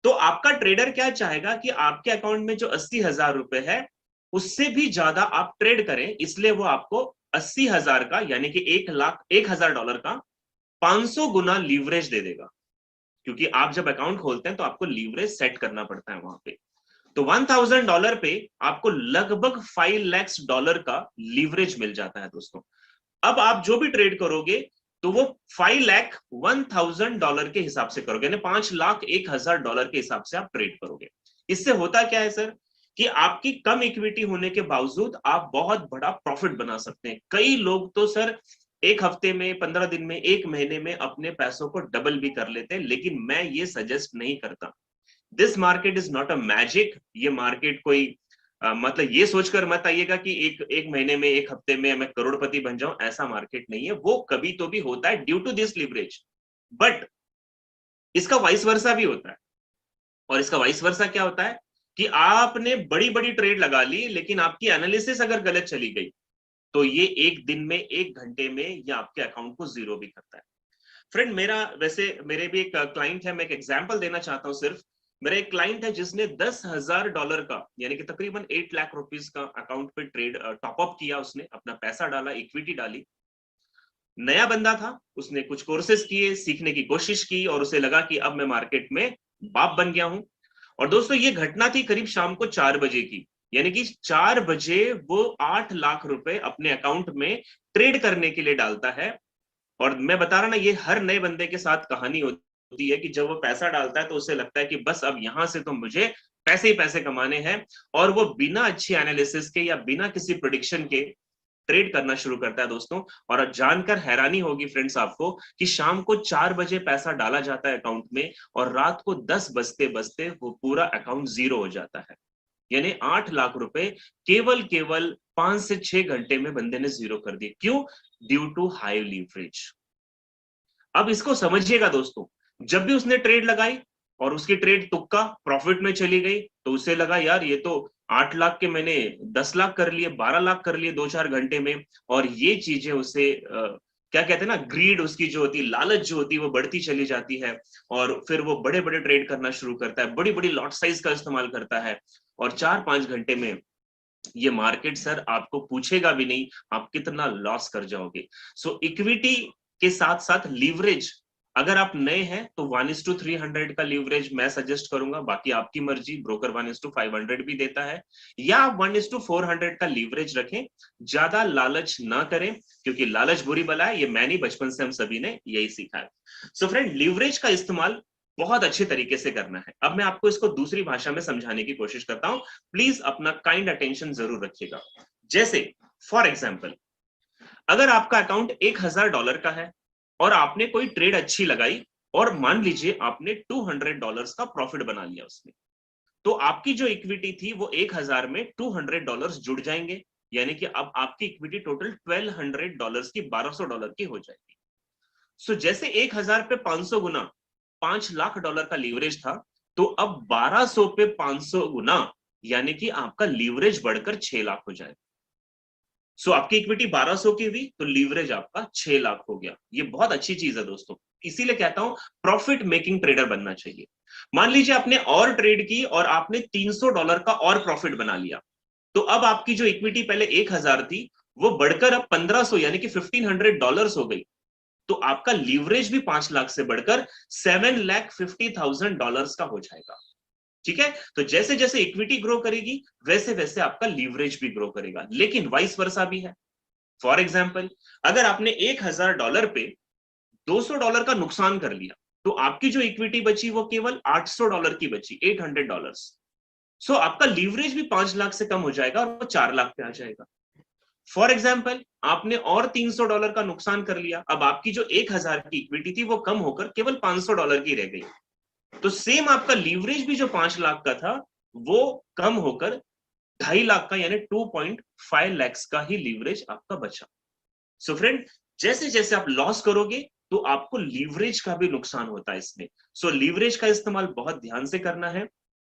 तो आपका ट्रेडर क्या चाहेगा कि आपके अकाउंट में जो 80,000 रुपए है उससे भी ज्यादा आप ट्रेड करें, इसलिए वो आपको 80,000 का यानी कि $1,00,000 का 500 गुना लीवरेज दे देगा। क्योंकि आप जब अकाउंट खोलते हैं तो आपको लीवरेज सेट करना पड़ता है वहां पे। तो $1,000 पे आपको लगभग $5,00,000 का लीवरेज मिल जाता है दोस्तों। अब आप जो भी ट्रेड करोगे तो वो $5,01,000 के हिसाब से करोगे, यानी $5,01,000 के हिसाब से आप ट्रेड करोगे। इससे होता क्या है सर कि आपकी कम इक्विटी होने के बावजूद आप बहुत बड़ा प्रॉफिट बना सकते हैं। कई लोग तो सर एक हफ्ते में, 15 दिन में, एक महीने में अपने पैसों को डबल भी कर लेते हैं, लेकिन मैं ये सजेस्ट नहीं करता। This market is not a magic. ये मार्केट कोई मतलब ये सोचकर मत आइएगा कि एक महीने में, एक हफ्ते में मैं करोड़पति बन जाऊं, ऐसा मार्केट नहीं है। वो कभी तो भी होता है due to this leverage, but इसका वाइस वर्सा भी होता है। और इसका वाइस वर्सा क्या होता है कि आपने बड़ी बड़ी ट्रेड लगा ली, लेकिन आपकी एनालिसिस अगर गलत चली गई तो ये एक दिन में, एक घंटे में ये आपके अकाउंट को जीरो भी करता है। फ्रेंड, मेरे भी एक क्लाइंट है, मैं एक एग्जांपल देना चाहता हूं सिर्फ। मेरा एक क्लाइंट है जिसने $10,000 का यानी कि तकरीबन 8 लाख रुपीस का अकाउंट पे ट्रेड टॉपअप किया। उसने अपना पैसा डाला, इक्विटी डाली। नया बंदा था, उसने कुछ कोर्सेज किए, सीखने की कोशिश की और उसे लगा कि अब मैं मार्केट में बाप बन गया हूं। और दोस्तों ये घटना थी करीब शाम को 4 बजे की, यानी कि 4 बजे वो 8 लाख रुपए अपने अकाउंट में ट्रेड करने के लिए डालता है। और मैं बता रहा ना, ये हर नए बंदे के साथ कहानी होती है कि जब वो पैसा डालता है तो उसे लगता है कि बस अब यहां से तो मुझे पैसे ही पैसे कमाने हैं, और वो बिना अच्छी एनालिसिस के या बिना किसी प्रेडिक्शन के ट्रेड करना शुरू करता है दोस्तों। और जानकर हैरानी होगी फ्रेंड्स आपको कि शाम को 4 बजे पैसा डाला जाता है अकाउंट में और रात को 10 बजते बजते वो पूरा अकाउंट जीरो हो जाता है। यानी 8 लाख रुपए केवल 5 से 6 घंटे में बंदे ने जीरो कर दिए। क्यों? Due to high leverage. अब इसको समझिएगा दोस्तों, जब भी उसने ट्रेड लगाई और उसकी ट्रेड तुक्का प्रॉफिट में चली गई तो उसे लगा यार ये तो 8 लाख के मैंने 10 लाख कर लिए, 12 लाख कर लिए 2-4 घंटे में। और ये चीजें उसे क्या कहते हैं ना, ग्रीड उसकी जो होती है, लालच जो होती है, वो बढ़ती चली जाती है। और फिर वो बड़े बड़े ट्रेड करना शुरू करता है, बड़ी बड़ी लॉट साइज का इस्तेमाल करता है। और 4-5 घंटे में ये मार्केट सर आपको पूछेगा भी नहीं आप कितना लॉस कर जाओगे। सो इक्विटी के साथ साथ लीवरेज, अगर आप नए हैं तो 1:300 का लीवरेज मैं सजेस्ट करूंगा, बाकी आपकी मर्जी। ब्रोकर 1:500 भी देता है, या आप 1:400 का लीवरेज रखें। ज्यादा लालच ना करें, क्योंकि लालच बुरी बला है, ये मैं नहीं, बचपन से हम सभी ने यही सीखा है। सो फ्रेंड, लीवरेज का इस्तेमाल बहुत अच्छे तरीके से करना है। अब मैं आपको इसको दूसरी भाषा में समझाने की कोशिश करता हूं, प्लीज अपना काइंड अटेंशन जरूर रखिएगा। जैसे फॉर एग्जाम्पल, अगर आपका अकाउंट $1,000 का है और आपने कोई ट्रेड अच्छी लगाई और मान लीजिए आपने $200 का प्रॉफिट बना लिया उसमें, तो आपकी जो इक्विटी थी वो 1,000 में $200 जुड़ जाएंगे, यानी कि अब आपकी इक्विटी टोटल $1,200 की, $1,200 की हो जाएगी। सो जैसे 1,000 पे 500 गुना $5 लाख का लीवरेज था, तो अब 1200 पे 500 गुना यानी कि आपका लीवरेज बढ़कर 6 लाख हो जाएगा। सो आपकी इक्विटी 1200 की हुई तो लीवरेज आपका 6 लाख हो गया। ये बहुत अच्छी चीज है दोस्तों, इसीलिए कहता हूं प्रॉफिट मेकिंग ट्रेडर बनना चाहिए। मान लीजिए आपने और ट्रेड की और आपने $300 का और प्रॉफिट बना लिया, तो अब आपकी जो इक्विटी पहले 1,000 थी वो बढ़कर अब 1,500 यानी कि $1,500 हो गई। तो आपका लीवरेज भी 5 लाख से बढ़कर $7,50,000 का हो जाएगा। ठीक है, तो जैसे जैसे इक्विटी ग्रो करेगी वैसे वैसे आपका लीवरेज भी ग्रो करेगा, लेकिन वाइस वर्सा भी है। फॉर एग्जाम्पल, अगर आपने $1,000 पे $200 का नुकसान कर लिया, तो आपकी जो इक्विटी बची वो केवल $800 की बची, $800। सो आपका लीवरेज भी 5 लाख से कम हो जाएगा और वो 4 लाख पे आ जाएगा। फॉर एग्जाम्पल, आपने और $300 का नुकसान कर लिया, अब आपकी जो 1,000 की इक्विटी थी वो कम होकर केवल $500 की रह गई। तो सेम आपका लीवरेज भी जो 5 लाख का था वो कम होकर 2.5 लाख का यानी 2.5 लाख का ही लीवरेज आपका बचा। सो फ्रेंड, जैसे जैसे आप लॉस करोगे तो आपको लीवरेज का भी नुकसान होता है इसमें। सो लीवरेज का इस्तेमाल बहुत ध्यान से करना है।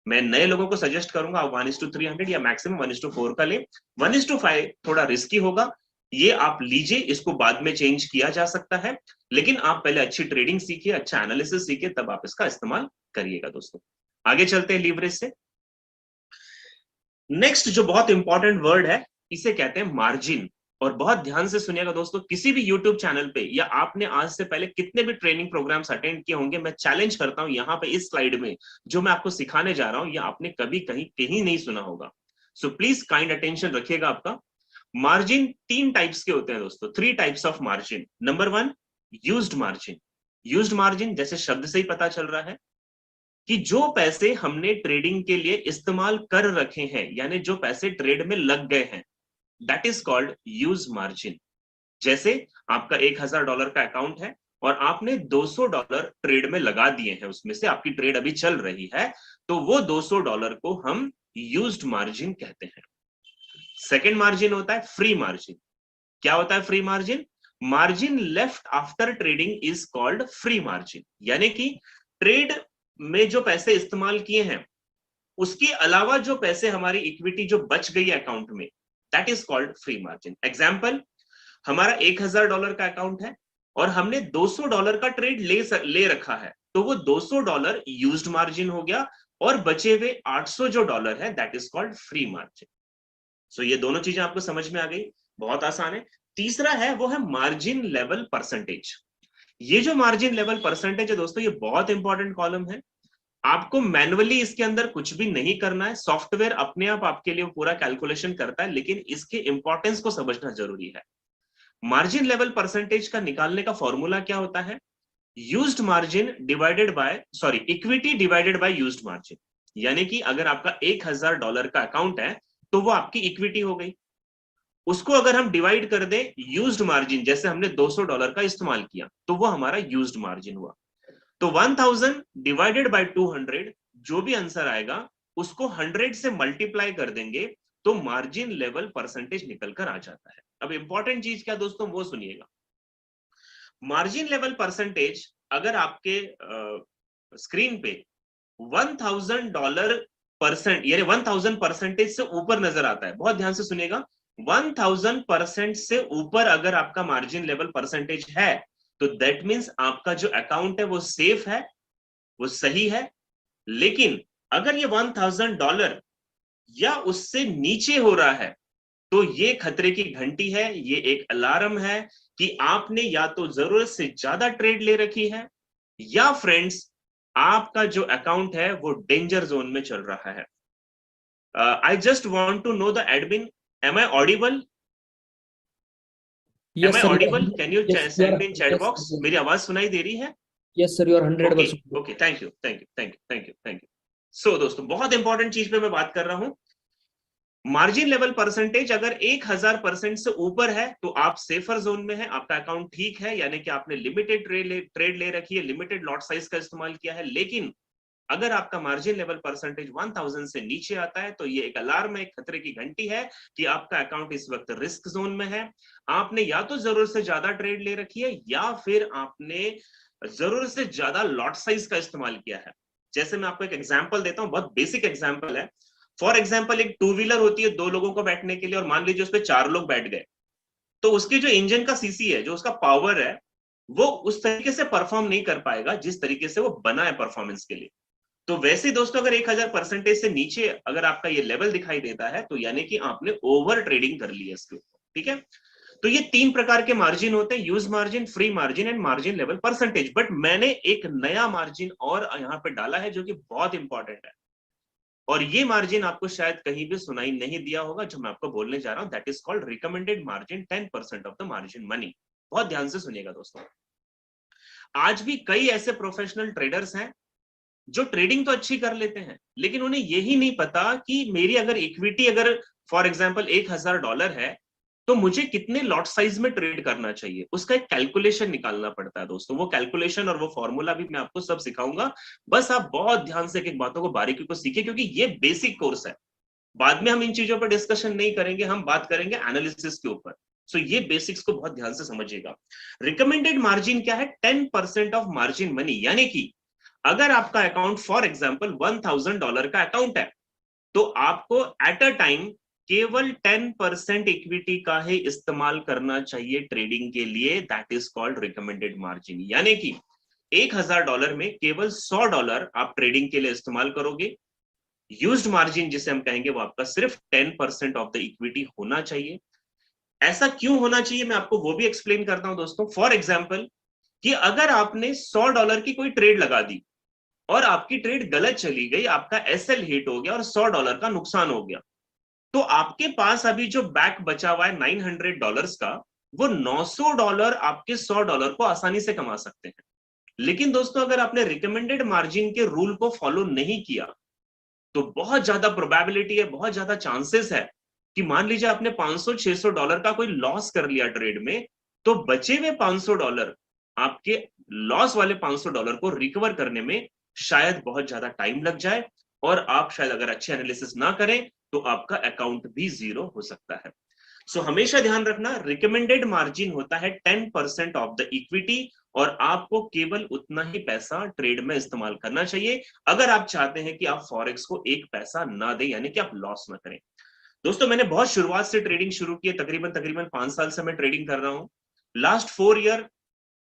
मैं नए लोगों को सजेस्ट करूंगा आप 1:300 या मैक्सिमम 1:4 का ले। 1:5 थोड़ा रिस्की होगा, ये आप लीजिए, इसको बाद में चेंज किया जा सकता है, लेकिन आप पहले अच्छी ट्रेडिंग सीखिए, अच्छा एनालिसिस सीखिए, तब आप इसका इस्तेमाल करिएगा दोस्तों। आगे चलते हैं लीवरेज से। नेक्स्ट जो बहुत इंपॉर्टेंट वर्ड है, इसे कहते हैं मार्जिन। और बहुत ध्यान से सुनिएगा दोस्तों, किसी भी यूट्यूब चैनल पे या आपने आज से पहले कितने भी ट्रेनिंग प्रोग्राम्स अटेंड किए होंगे, मैं चैलेंज करता हूं यहाँ पे इस स्लाइड में जो मैं आपको सिखाने जा रहा हूं, या आपने कभी कहीं नहीं सुना होगा। सो प्लीज काइंड अटेंशन रखिएगा आपका। मार्जिन 3 टाइप्स के होते हैं दोस्तों, 3 types of margin. Number 1, used margin. Used margin जैसे शब्द से ही पता चल रहा है कि जो पैसे हमने ट्रेडिंग के लिए इस्तेमाल कर रखे हैं, यानी जो पैसे ट्रेड में लग गए हैं, that is called use margin. जैसे आपका $1000 का अकाउंट है और आपने $200 ट्रेड में लगा दिए हैं, उसमें से आपकी ट्रेड अभी चल रही है, तो वो $200 को हम यूज्ड मार्जिन कहते हैं। सेकेंड मार्जिन होता है फ्री मार्जिन। क्या होता है free margin? Margin left after trading is called free margin, यानी कि ट्रेड में जो पैसे इस्तेमाल किए हैं उसके अलावा जो पैसे हमारी इक्विटी जो बच गई अकाउंट में, that is called free margin. Example, हमारा $1000 का अकाउंट है और हमने $200 का ट्रेड ले रखा है, तो वो $200 यूज्ड मार्जिन हो गया और बचे हुए $800 जो डॉलर है, that is called free margin. So ये दोनों चीजें आपको समझ में आ गई, बहुत आसान है। तीसरा है वो है मार्जिन लेवल परसेंटेज। ये जो मार्जिन लेवल परसेंटेज है दोस्तों, ये बहुत इंपॉर्टेंट कॉलम है। आपको मैन्युअली इसके अंदर कुछ भी नहीं करना है, सॉफ्टवेयर अपने आप आपके लिए पूरा कैलकुलेशन करता है, लेकिन इसके इंपॉर्टेंस को समझना जरूरी है। मार्जिन लेवल परसेंटेज का निकालने का फॉर्मूला क्या होता है? Used margin divided by equity divided by used margin. यानी कि अगर आपका $1000 का अकाउंट है तो वो आपकी इक्विटी हो गई, उसको अगर हम डिवाइड कर दें यूज्ड मार्जिन, जैसे हमने $200 का इस्तेमाल किया, तो वो हमारा यूज्ड मार्जिन हुआ। तो 1000 डिवाइडेड बाय 200, जो भी आंसर आएगा उसको 100 से मल्टीप्लाई कर देंगे तो मार्जिन लेवल परसेंटेज निकल कर आ जाता है। अब इंपॉर्टेंट चीज क्या दोस्तों, वो सुनिएगा। मार्जिन लेवल परसेंटेज अगर आपके स्क्रीन पे $1000 यानी 1000% से ऊपर नजर आता है, बहुत ध्यान से सुनिएगा, 1000% से ऊपर अगर आपका मार्जिन लेवल परसेंटेज है, तो दैट मीन्स आपका जो अकाउंट है वो सेफ है, वो सही है। लेकिन अगर ये $1000 या उससे नीचे हो रहा है, तो ये खतरे की घंटी है, ये एक अलार्म है कि आपने या तो जरूरत से ज्यादा ट्रेड ले रखी है, या फ्रेंड्स आपका जो अकाउंट है वो डेंजर जोन में चल रहा है। I just want to know the admin, am I audible?
Yes,
Am I
sir.
audible? Can you
Yes,
send in chat
yes,
box?
sir.
मेरी आवाज सुनाई दे रही है?
Yes, sir. You are 100%.
Okay, thank you, thank you, thank you, thank you, thank you. So दोस्तों, बहुत इंपॉर्टेंट चीज पे मैं बात कर रहा हूं। मार्जिन लेवल परसेंटेज अगर 1000% से ऊपर है तो आप सेफर जोन में है, आपका अकाउंट ठीक है, यानी कि आपने लिमिटेड ट्रेड ले रखी है, लिमिटेड लॉट साइज का इस्तेमाल किया है। लेकिन अगर आपका मार्जिन लेवल परसेंटेज 1000 से नीचे आता है, तो ये एक अलार्म है, एक खतरे की घंटी है कि आपका अकाउंट इस वक्त रिस्क जोन में है। आपने या तो जरूरत से ज्यादा ट्रेड ले रखी है, या फिर आपने जरूरत से ज्यादा लॉट साइज का इस्तेमाल किया है। जैसे मैं आपको एक एग्जांपल देता हूं, बहुत बेसिक एग्जांपल है। फॉर एग्जांपल, एक 2 व्हीलर होती है 2 लोगों को बैठने के लिए, और मान लीजिए उस पर 4 लोग बैठ गए, तो उसके जो इंजन का सीसी है, जो उसका पावर है, वो उस तरीके से परफॉर्म नहीं कर पाएगा जिस तरीके से वो बना है परफॉर्मेंस के लिए। तो वैसे दोस्तों, अगर 1000% से नीचे अगर आपका ये लेवल दिखाई देता है, तो यानी कि आपने ओवर ट्रेडिंग कर ली है इसके ऊपर, ठीक है। तो ये 3 प्रकार के मार्जिन होते हैं, use margin, free margin and margin level percentage. But मैंने एक नया मार्जिन और यहाँ पे डाला है जो कि बहुत इंपॉर्टेंट है, और ये मार्जिन आपको शायद कहीं भी सुनाई नहीं दिया होगा जो मैं आपको बोलने जा रहा हूं। That is called recommended margin, 10% of the margin money. बहुत ध्यान से सुनिएगा दोस्तों। आज भी कई ऐसे प्रोफेशनल ट्रेडर्स हैं जो ट्रेडिंग तो अच्छी कर लेते हैं, लेकिन उन्हें यही नहीं पता कि मेरी अगर इक्विटी अगर फॉर एग्जांपल $1000 है, तो मुझे कितने लॉट साइज में ट्रेड करना चाहिए, उसका एक कैलकुलेशन निकालना पड़ता है दोस्तों। वो कैलकुलेशन और वो फॉर्मूला भी मैं आपको सब सिखाऊंगा, बस आप बहुत ध्यान से एक बातों को, बारीकी को सीखिए, क्योंकि ये बेसिक कोर्स है। बाद में हम इन चीजों पर डिस्कशन नहीं करेंगे, हम बात करेंगे एनालिसिस के ऊपर। सो ये बेसिक्स को बहुत ध्यान से समझिएगा। रिकमेंडेड मार्जिन क्या है? 10% ऑफ मार्जिन मनी, यानी कि अगर आपका अकाउंट फॉर एग्जाम्पल $1000 का अकाउंट है, तो आपको एट अ टाइम केवल 10% इक्विटी का ही इस्तेमाल करना चाहिए ट्रेडिंग के लिए। That is called recommended margin. यानी कि $1000 में केवल $100 आप ट्रेडिंग के लिए इस्तेमाल करोगे। यूज्ड मार्जिन जिसे हम कहेंगे वो आपका सिर्फ 10% ऑफ द इक्विटी होना चाहिए। ऐसा क्यों होना चाहिए मैं आपको वो भी एक्सप्लेन करता हूं दोस्तों। फॉर एग्जाम्पल कि अगर आपने $100 की कोई ट्रेड लगा दी और आपकी ट्रेड गलत चली गई, आपका एसएल हिट हो गया और $100 का नुकसान हो गया, तो आपके पास अभी जो बैक बचा हुआ है $900 का, वो $900 आपके $100 को आसानी से कमा सकते हैं। लेकिन दोस्तों अगर आपने रिकमेंडेड मार्जिन के रूल को फॉलो नहीं किया, तो बहुत ज्यादा प्रोबेबिलिटी है, बहुत ज्यादा चांसेस है कि मान लीजिए आपने $500-600 का कोई लॉस कर लिया ट्रेड में, तो बचे हुए $500 आपके लॉस वाले $500 को रिकवर करने में शायद बहुत ज्यादा टाइम लग जाए, और आप शायद अगर अच्छे एनालिसिस ना करें तो आपका अकाउंट भी जीरो हो सकता है। सो हमेशा ध्यान रखना, रिकमेंडेड मार्जिन होता है 10% ऑफ द इक्विटी, और आपको केवल उतना ही पैसा ट्रेड में इस्तेमाल करना चाहिए अगर आप चाहते हैं कि आप फॉरेक्स को एक पैसा ना दें, यानी कि आप लॉस ना करें। दोस्तों मैंने बहुत शुरुआत से ट्रेडिंग शुरू की है, तकरीबन 5 साल से मैं ट्रेडिंग कर रहा हूं। लास्ट 4 ईयर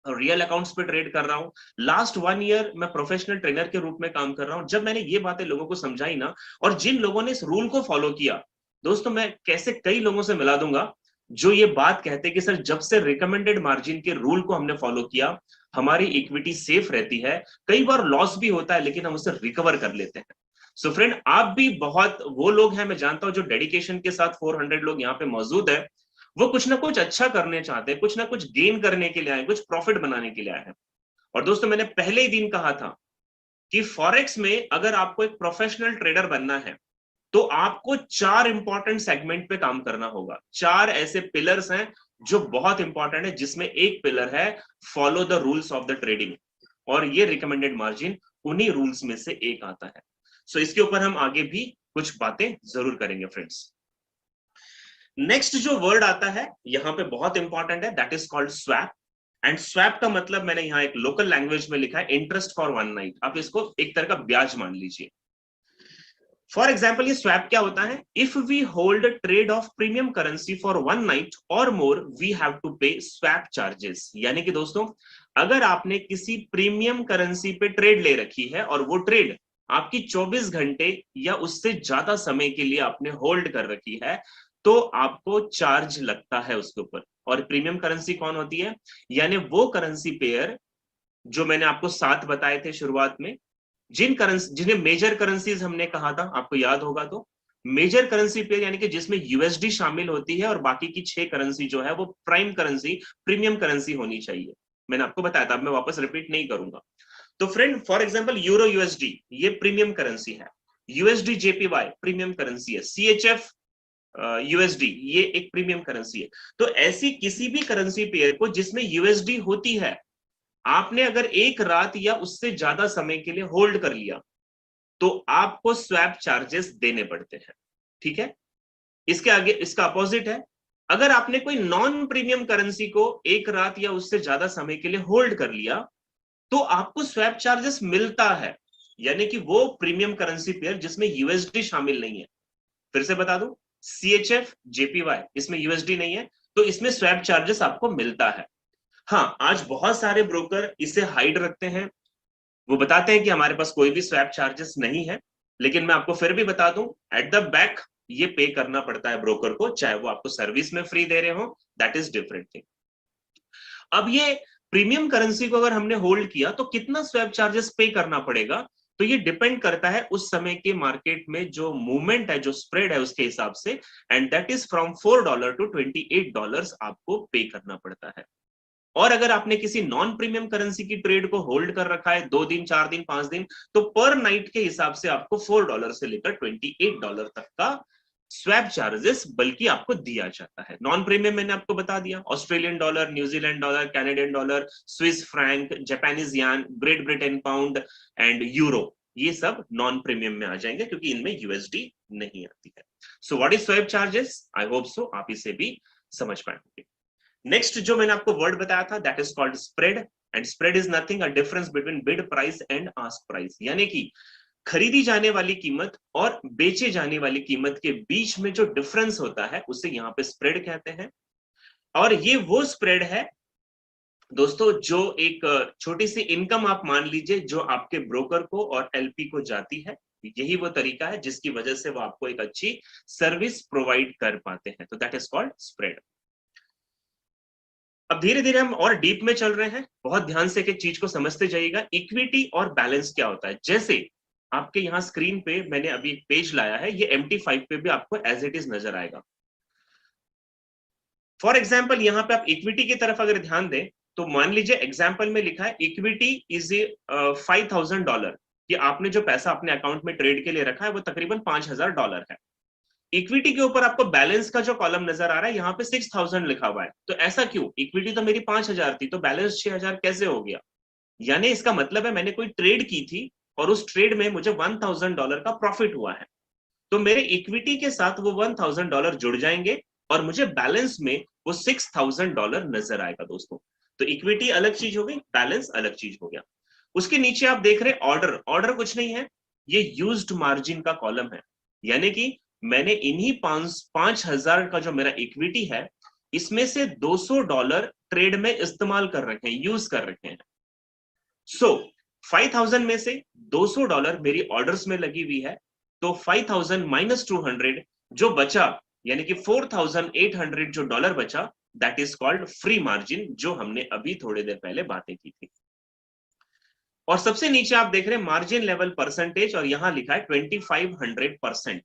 रियल अकाउंट्स पे ट्रेड कर रहा हूं। लास्ट 1 ईयर मैं प्रोफेशनल ट्रेनर के रूप में काम कर रहा हूं। जब मैंने ये बातें लोगों को समझाई ना, और जिन लोगों ने इस रूल को फॉलो किया, दोस्तों मैं कैसे कई लोगों से मिला दूंगा जो ये बात कहते हैं कि सर जब से रिकमेंडेड मार्जिन के रूल को हमने फॉलो किया, हमारी इक्विटी सेफ रहती है। कई बार लॉस भी होता है लेकिन हम उसे रिकवर कर लेते हैं। सो फ्रेंड, आप भी बहुत वो लोग हैं, मैं जानता हूं, जो डेडिकेशन के साथ 400 लोग यहाँ पे मौजूद है, वो कुछ ना कुछ अच्छा करने चाहते हैं, कुछ ना कुछ गेन करने के लिए आए, कुछ प्रॉफिट बनाने के लिए आए हैं। और दोस्तों मैंने पहले ही दिन कहा था कि फॉरेक्स में अगर आपको एक प्रोफेशनल ट्रेडर बनना है, तो आपको 4 इंपॉर्टेंट सेगमेंट पे काम करना होगा। 4 ऐसे पिलर्स हैं जो बहुत इंपॉर्टेंट है, जिसमें एक पिलर है follow the rules of the trading, और ये रिकमेंडेड मार्जिन उन्हीं रूल्स में से एक आता है। सो इसके ऊपर हम आगे भी कुछ बातें जरूर करेंगे फ्रेंड्स। नेक्स्ट जो वर्ड आता है यहां पे बहुत इंपॉर्टेंट है, that is called swap. And swap का मतलब मैंने यहां एक लोकल लैंग्वेज में लिखा है इंटरेस्ट फॉर वन नाइट। आप इसको एक तरह का ब्याज मान लीजिए। फॉर एग्जाम्पल ये स्वैप क्या होता है? If we hold trade of premium currency for one night or more, we have to pay swap charges. यानी कि दोस्तों अगर आपने किसी प्रीमियम करेंसी पे ट्रेड ले रखी है और वो ट्रेड आपकी 24 घंटे या उससे ज्यादा समय के लिए आपने होल्ड कर रखी है, तो आपको चार्ज लगता है उसके ऊपर। और प्रीमियम करेंसी कौन होती है? यानी वो करेंसी पेयर जो मैंने आपको 7 बताए थे शुरुआत में, जिन्हें मेजर करेंसीज हमने कहा था, आपको याद होगा तो। मेजर करेंसी पेयर यानी कि जिसमें यूएसडी शामिल होती है, और बाकी की 6 करेंसी जो है वो प्राइम करेंसी, प्रीमियम करेंसी होनी चाहिए। मैंने आपको बताया था, मैं वापस रिपीट नहीं करूंगा। तो friend for example euro USD ये प्रीमियम करेंसी है, यूएसडी जेपीवाई प्रीमियम करेंसी है, सीएचएफ यूएसडी ये एक प्रीमियम करेंसी है। तो ऐसी किसी भी करेंसी पेयर को जिसमें यूएसडी होती है, आपने अगर एक रात या उससे ज्यादा समय के लिए होल्ड कर लिया, तो आपको स्वैप चार्जेस देने पड़ते हैं। ठीक है, इसके आगे इसका अपोजिट है, अगर आपने कोई नॉन प्रीमियम करेंसी को एक रात या उससे ज्यादा समय के लिए होल्ड कर लिया, तो आपको स्वैप चार्जेस मिलता है। यानी कि वो प्रीमियम करेंसी पेयर जिसमें यूएसडी शामिल नहीं है, फिर से बता दूं, सीएचएफ जेपीवाई इसमें यूएसडी नहीं है, तो इसमें स्वैप चार्जेस आपको मिलता है। हाँ, आज बहुत सारे ब्रोकर इसे हाइड रखते हैं, वो बताते हैं कि हमारे पास कोई भी स्वैप चार्जेस नहीं है, लेकिन मैं आपको फिर भी बता दूं, एट द बैक ये पे करना पड़ता है ब्रोकर को, चाहे वो आपको सर्विस में फ्री दे रहे हो, दैट इज डिफरेंट थिंग। अब ये प्रीमियम करेंसी को अगर हमने होल्ड किया तो कितना स्वैप चार्जेस पे करना पड़ेगा, तो ये डिपेंड करता है उस समय के मार्केट में जो मूवमेंट है, जो स्प्रेड है उसके हिसाब से, and that is from $4 to $28 आपको पे करना पड़ता है। और अगर आपने किसी नॉन प्रीमियम करेंसी की ट्रेड को होल्ड कर रखा है 2 दिन, 4 दिन, 5 दिन, तो पर नाइट के हिसाब से आपको $4 से लेकर $28 तक का स्वैप चार्जेस बल्कि आपको दिया जाता है। नॉन प्रीमियम मैंने आपको बता दिया, Australian dollar, New Zealand dollar, Canadian dollar, Swiss franc, Japanese yen, Great Britain pound and euro, ये सब नॉन प्रीमियम में आ जाएंगे क्योंकि इनमें यूएसडी नहीं आती है। So what is swap charges? I hope so आप इसे भी समझ पाएंगे। नेक्स्ट जो मैंने आपको वर्ड बताया था that is called spread. And spread is nothing a difference between bid price and ask price, यानी कि खरीदी जाने वाली कीमत और बेचे जाने वाली कीमत के बीच में जो डिफरेंस होता है उसे यहाँ पे स्प्रेड कहते हैं। और ये वो स्प्रेड है दोस्तों जो एक छोटी सी इनकम आप मान लीजिए जो आपके ब्रोकर को और एलपी को जाती है, यही वो तरीका है जिसकी वजह से वो आपको एक अच्छी सर्विस प्रोवाइड कर पाते हैं, तो दैट इज कॉल्ड स्प्रेड। अब धीरे धीरे हम और डीप में चल रहे हैं, बहुत ध्यान से एक चीज को समझते जाइएगा। इक्विटी और बैलेंस क्या होता है, जैसे आपके यहाँ स्क्रीन पे मैंने अभी एक पेज लाया है, ये MT5 पे भी आपको एज इट इज नजर आएगा। फॉर एग्जाम्पल यहाँ पे आप इक्विटी की तरफ अगर ध्यान दें तो मान लीजिए एग्जाम्पल में लिखा है इक्विटी इज $5,000, कि आपने जो पैसा अपने अकाउंट में ट्रेड के लिए रखा है वो तकरीबन $5,000 है। इक्विटी के ऊपर आपको बैलेंस का जो कॉलम नजर आ रहा है यहाँ पे 6,000 लिखा हुआ है, तो ऐसा क्यों? इक्विटी तो मेरी 5,000 थी, तो बैलेंस 6,000 कैसे हो गया? यानी इसका मतलब है मैंने कोई ट्रेड की थी और उस ट्रेड में मुझे $1,000 का प्रॉफिट हुआ है, तो मेरे इक्विटी के साथ वो $1,000 जुड़ जाएंगे और मुझे बैलेंस में वो $6,000 नजर आएगा दोस्तों। तो इक्विटी अलग चीज हो गई, बैलेंस अलग चीज हो गया। उसके नीचे आप देख रहे ऑर्डर, ऑर्डर कुछ नहीं है, ये यूज्ड मार्जिन का कॉलम है, यानी कि मैंने इन्हीं 5,000 का जो मेरा इक्विटी है इसमें से $200 ट्रेड में इस्तेमाल कर रखे हैं, यूज कर रखे हैं। सो 5,000 में से $200 मेरी ऑर्डर्स में लगी हुई है, तो 5,000 माइनस 200 जो बचा, यानी कि 4,800 जो डॉलर बचा, that is called free margin, जो हमने अभी थोड़ी देर पहले बातें की थी। और सबसे नीचे आप देख रहे हैं मार्जिन लेवल परसेंटेज, और यहां लिखा है 2,500%।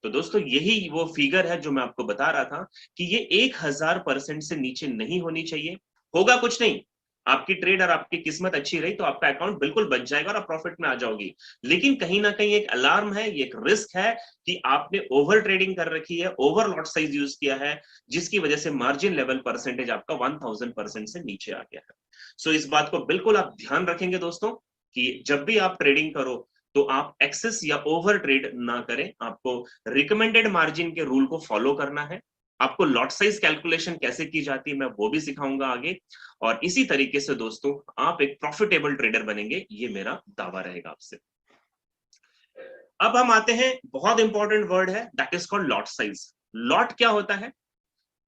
तो दोस्तों यही वो फिगर है जो मैं आपको बता रहा था कि ये 1,000% से नीचे नहीं होनी चाहिए। होगा कुछ नहीं, आपकी ट्रेड और आपकी किस्मत अच्छी रही तो आपका अकाउंट बिल्कुल बच जाएगा और आप प्रॉफिट में आ जाओगी, लेकिन कहीं ना कहीं एक अलार्म है, ये एक रिस्क है कि आपने ओवर ट्रेडिंग कर रखी है, ओवर लॉट साइज यूज किया है, जिसकी वजह से मार्जिन लेवल परसेंटेज आपका 1,000% से नीचे आ गया है। सो इस बात को बिल्कुल आप ध्यान रखेंगे दोस्तों कि जब भी आप ट्रेडिंग करो तो आप एक्सेस या ओवर ट्रेड ना करें, आपको रिकमेंडेड मार्जिन के रूल को फॉलो करना है। आपको लॉट साइज कैलकुलेशन कैसे की जाती है मैं वो भी सिखाऊंगा आगे, और इसी तरीके से दोस्तों आप एक प्रॉफिटेबल ट्रेडर बनेंगे, ये मेरा दावा रहेगा आपसे। अब हम आते हैं, बहुत इंपॉर्टेंट वर्ड है, that is called lot size. Lot क्या होता है,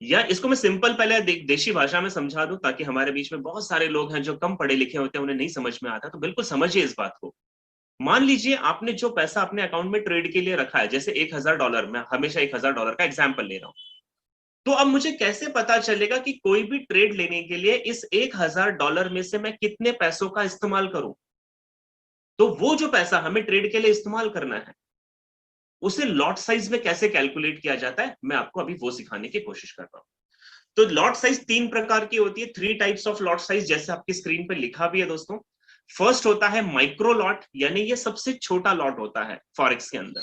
या इसको मैं सिंपल पहले देशी भाषा में समझा दूं ताकि हमारे बीच में बहुत सारे लोग हैं जो कम पढ़े लिखे होते हैं, उन्हें नहीं समझ में आता, तो बिल्कुल समझिए इस बात को। मान लीजिए आपने जो पैसा अपने अकाउंट में ट्रेड के लिए रखा है, जैसे $1,000, मैं हमेशा $1,000 का एग्जाम्पल ले रहा हूं, तो अब मुझे कैसे पता चलेगा कि कोई भी ट्रेड लेने के लिए इस $1,000 में से मैं कितने पैसों का इस्तेमाल करूं? तो वो जो पैसा हमें ट्रेड के लिए इस्तेमाल करना है उसे लॉट साइज में कैसे कैलकुलेट किया जाता है, मैं आपको अभी वो सिखाने की कोशिश कर रहा हूं। तो लॉट साइज 3 प्रकार की होती है, 3 टाइप्स ऑफ लॉट साइज, जैसे आपकी स्क्रीन पे लिखा भी है दोस्तों। फर्स्ट होता है माइक्रो लॉट, यानी ये सबसे छोटा लॉट होता है फॉरेक्स के अंदर।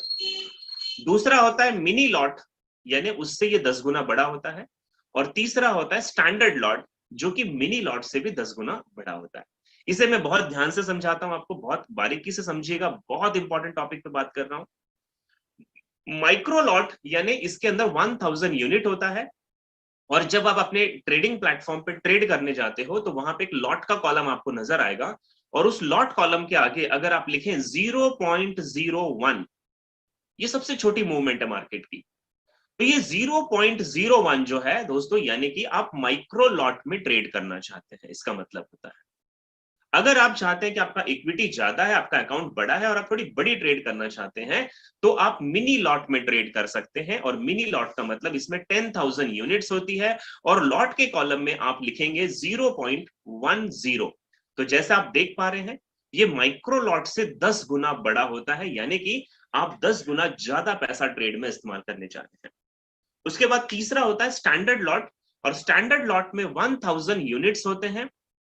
दूसरा होता है मिनी लॉट, यानी उससे ये 10 गुना बड़ा होता है। और तीसरा होता है स्टैंडर्ड लॉट, जो कि मिनी लॉट से भी 10 गुना बड़ा होता है। इसे मैं बहुत ध्यान से समझाता हूं, आपको बहुत बारीकी से समझिएगा, बहुत इंपॉर्टेंट टॉपिक पे बात कर रहा हूं। माइक्रो लॉट यानी इसके अंदर 1,000 यूनिट होता है, और जब आप अपने ट्रेडिंग प्लेटफॉर्म पे ट्रेड करने जाते हो तो वहां पे एक लॉट का कॉलम आपको नजर आएगा, और उस लॉट कॉलम के आगे अगर आप लिखें 0.01, ये सबसे छोटी मूवमेंट है मार्केट की, तो ये 0.01 जो है दोस्तों, यानी कि आप माइक्रो लॉट में ट्रेड करना चाहते हैं, इसका मतलब होता है। अगर आप चाहते हैं कि आपका इक्विटी ज्यादा है, आपका अकाउंट बड़ा है और आप थोड़ी बड़ी ट्रेड करना चाहते हैं, तो आप मिनी लॉट में ट्रेड कर सकते हैं। और मिनी लॉट का मतलब इसमें 10,000 यूनिट्स होती है, और लॉट के कॉलम में आप लिखेंगे 0.10। तो जैसा आप देख पा रहे हैं, ये माइक्रो लॉट से 10 गुना बड़ा होता है, यानी कि आप 10 गुना ज्यादा पैसा ट्रेड में इस्तेमाल करने जा रहे हैं। उसके बाद तीसरा होता है स्टैंडर्ड लॉट, और स्टैंडर्ड लॉट में 1,000 यूनिट्स होते हैं,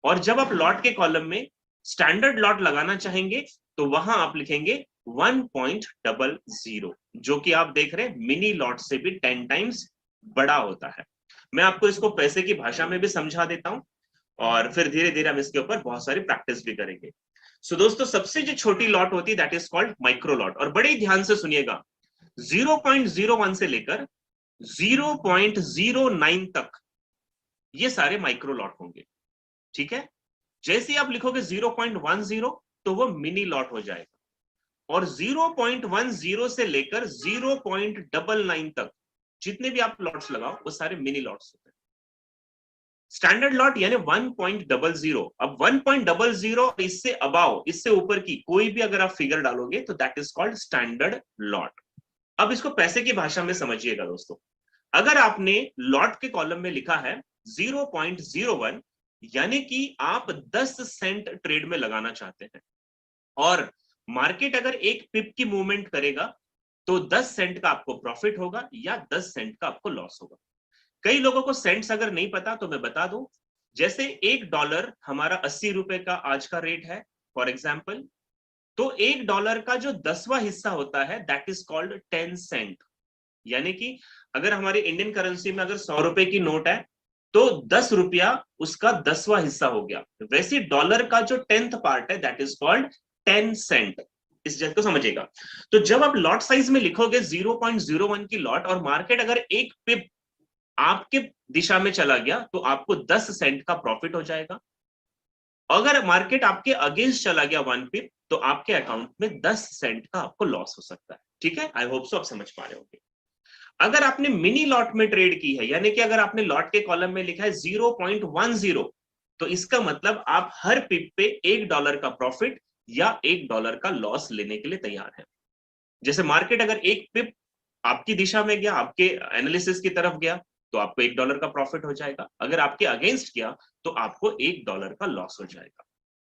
और जब आप लॉट के कॉलम में स्टैंडर्ड लॉट लगाना चाहेंगे तो वहां आप लिखेंगे 1.00, जो कि आप देख रहे हैं मिनी लॉट से भी 10 टाइम्स बड़ा होता है। मैं आपको इसको पैसे की भाषा में भी समझा देता हूं, और फिर धीरे धीरे हम इसके ऊपर बहुत सारी प्रैक्टिस भी करेंगे। सो दोस्तों, सबसे जो छोटी लॉट होती है that is called micro lot, और बड़े ध्यान से सुनिएगा, 0.01 से लेकर 0.09 तक ये सारे माइक्रो लॉट होंगे, ठीक है। जैसे ही आप लिखोगे 0.10 तो वो मिनी लॉट हो जाएगा, और 0.10 से लेकर 0.99 तक जितने भी आप लॉट्स लगाओ वो सारे मिनी लॉट्स होते हैं। स्टैंडर्ड लॉट यानी 1.00। अब 1.00 इससे अबाव, इससे ऊपर की कोई भी अगर आप फिगर डालोगे तो that is called standard lot. अब इसको पैसे की भाषा में समझिएगा दोस्तों। अगर आपने लॉट के कॉलम में लिखा है 0.01, यानी कि आप 10 सेंट ट्रेड में लगाना चाहते हैं, और मार्केट अगर एक पिप की मूवमेंट करेगा तो 10 सेंट का आपको प्रॉफिट होगा या 10 सेंट का आपको लॉस होगा। कई लोगों को सेंट्स अगर नहीं पता तो मैं बता दूं, जैसे $1 हमारा 80 रुपए का आज का रेट है फॉर एग्जाम्पल, तो $1 का जो 10वां हिस्सा होता है दैट इज कॉल्ड 10 सेंट। यानी कि अगर हमारी इंडियन करेंसी में अगर 100 रुपए की नोट है तो 10 रुपया उसका 10वां हिस्सा हो गया। वैसे डॉलर का जो 10th पार्ट है दैट इज कॉल्ड 10 सेंट। इस चीज को समझिएगा। तो जब आप लॉट साइज में लिखोगे 0.01 की लॉट, और मार्केट अगर एक पिप आपके दिशा में चला गया तो आपको 10 सेंट का प्रॉफिट हो जाएगा। अगर मार्केट आपके अगेंस्ट चला गया 1 पिप तो आपके अकाउंट में 10 सेंट का आपको लॉस हो सकता है। ठीक है, आई होप सो आप समझ पा रहे होंगे। अगर आपने मिनी लॉट में ट्रेड की है, यानी कि अगर आपने लॉट के कॉलम में लिखा है 0.10, तो इसका मतलब आप हर पिप पे $1 का प्रॉफिट या $1 का लॉस लेने के लिए तैयार हैं। जैसे मार्केट अगर एक पिप आपकी दिशा में गया, आपके एनालिसिस की तरफ गया, तो आपको $1 का प्रॉफिट हो जाएगा। अगर आपके अगेंस्ट गया तो आपको $1 का लॉस हो जाएगा।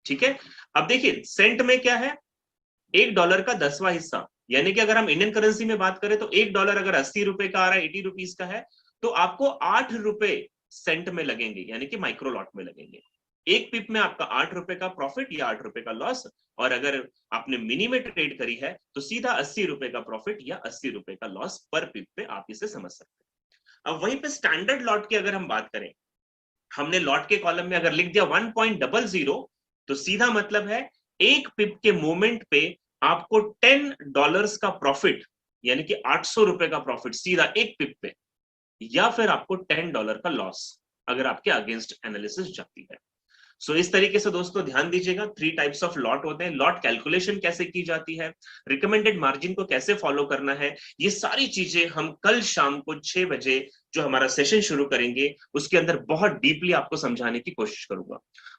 ठीक है, अब देखिए सेंट में क्या है, $1 का 10वां हिस्सा, यानी कि अगर हम इंडियन करेंसी में बात करें तो $1 अगर 80 रुपए का आ रहा है, 80 रुपीज का है, तो आपको 8 रुपए सेंट में लगेंगे, यानी कि माइक्रो लॉट में लगेंगे। एक पिप में आपका 8 रुपए का प्रॉफिट या 8 रुपए का लॉस, और अगर आपने मिनी में ट्रेड करी है तो सीधा 80 रुपए का प्रॉफिट या 80 रुपए का लॉस पर पिप पे आप इसे समझ सकते हैं। अब वहीं पे स्टैंडर्ड लॉट की अगर हम बात करें, हमने लॉट के कॉलम में अगर लिख दिया 1.00, तो सीधा मतलब है एक पिप के मोमेंट पे आपको $10 का प्रॉफिट, यानी कि 800 रुपए का प्रॉफिट सीधा एक पिप पे, या फिर आपको $10 का लॉस अगर आपके अगेंस्ट एनालिसिस जाती है। सो इस तरीके से दोस्तों ध्यान दीजिएगा, 3 टाइप्स ऑफ लॉट होते हैं। लॉट कैलकुलेशन कैसे की जाती है, रिकमेंडेड मार्जिन को कैसे फॉलो करना है, ये सारी चीजें हम कल शाम को 6 बजे जो हमारा सेशन शुरू करेंगे उसके अंदर बहुत डीपली आपको समझाने की कोशिश करूंगा।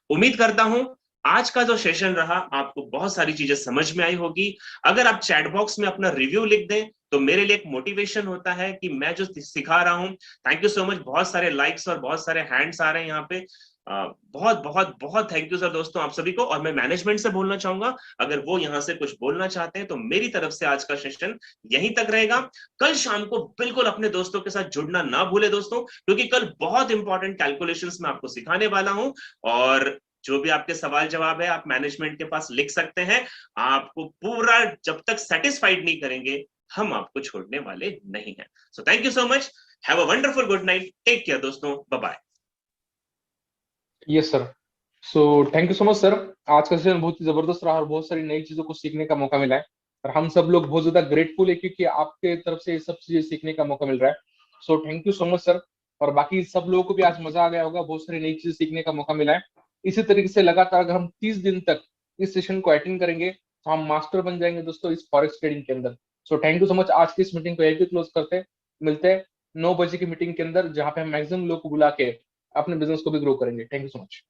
उम्मीद करता हूं आज का जो सेशन रहा आपको बहुत सारी चीजें समझ में आई होगी। अगर आप चैट बॉक्स में अपना रिव्यू लिख दें तो मेरे लिए एक मोटिवेशन होता है कि मैं जो सिखा रहा हूं, थैंक यू सो मच। बहुत सारे लाइक्स और बहुत सारे हैंड्स आ रहे हैं यहाँ पे, बहुत बहुत बहुत थैंक यू सर दोस्तों आप सभी को। और मैं मैनेजमेंट से बोलना चाहूंगा, अगर वो यहाँ से कुछ बोलना चाहते हैं तो मेरी तरफ से आज का सेशन यहीं तक रहेगा। कल शाम को बिल्कुल अपने दोस्तों के साथ जुड़ना ना भूले दोस्तों, क्योंकि कल बहुत इंपॉर्टेंट कैलकुलेशंस मैं आपको सिखाने वाला हूं, और जो भी आपके सवाल जवाब है आप मैनेजमेंट के पास लिख सकते हैं। आपको पूरा जब तक सेटिस्फाइड नहीं करेंगे हम आपको छोड़ने वाले नहीं हैं। So thank you so much, have a wonderful good night, take care दोस्तों, bye bye.
Yes sir, so thank you so much sir. आज का सेशन बहुत ही जबरदस्त रहा और बहुत सारी नई चीजों को सीखने का मौका मिला है, और हम सब लोग बहुत ज्यादा ग्रेटफुल है क्योंकि आपके तरफ से ये सब चीजें सीखने का मौका मिल रहा है। सो thank you so much sir. और बाकी सब लोगों को भी आज मजा आ गया होगा, बहुत सारी नई चीजें सीखने का मौका मिला है। इसी तरीके से लगातार अगर हम 30 दिन तक इस सेशन को अटेंड करेंगे तो हम मास्टर बन जाएंगे दोस्तों इस फॉरेक्स ट्रेडिंग के अंदर। सो थैंक यू सो मच। आज की इस मीटिंग को यहीं पे क्लोज करते हैं, मिलते हैं 9 बजे की मीटिंग के अंदर, जहां पे हम मैक्सिमम लोग को बुला के अपने बिजनेस को भी ग्रो करेंगे। Thank you so much.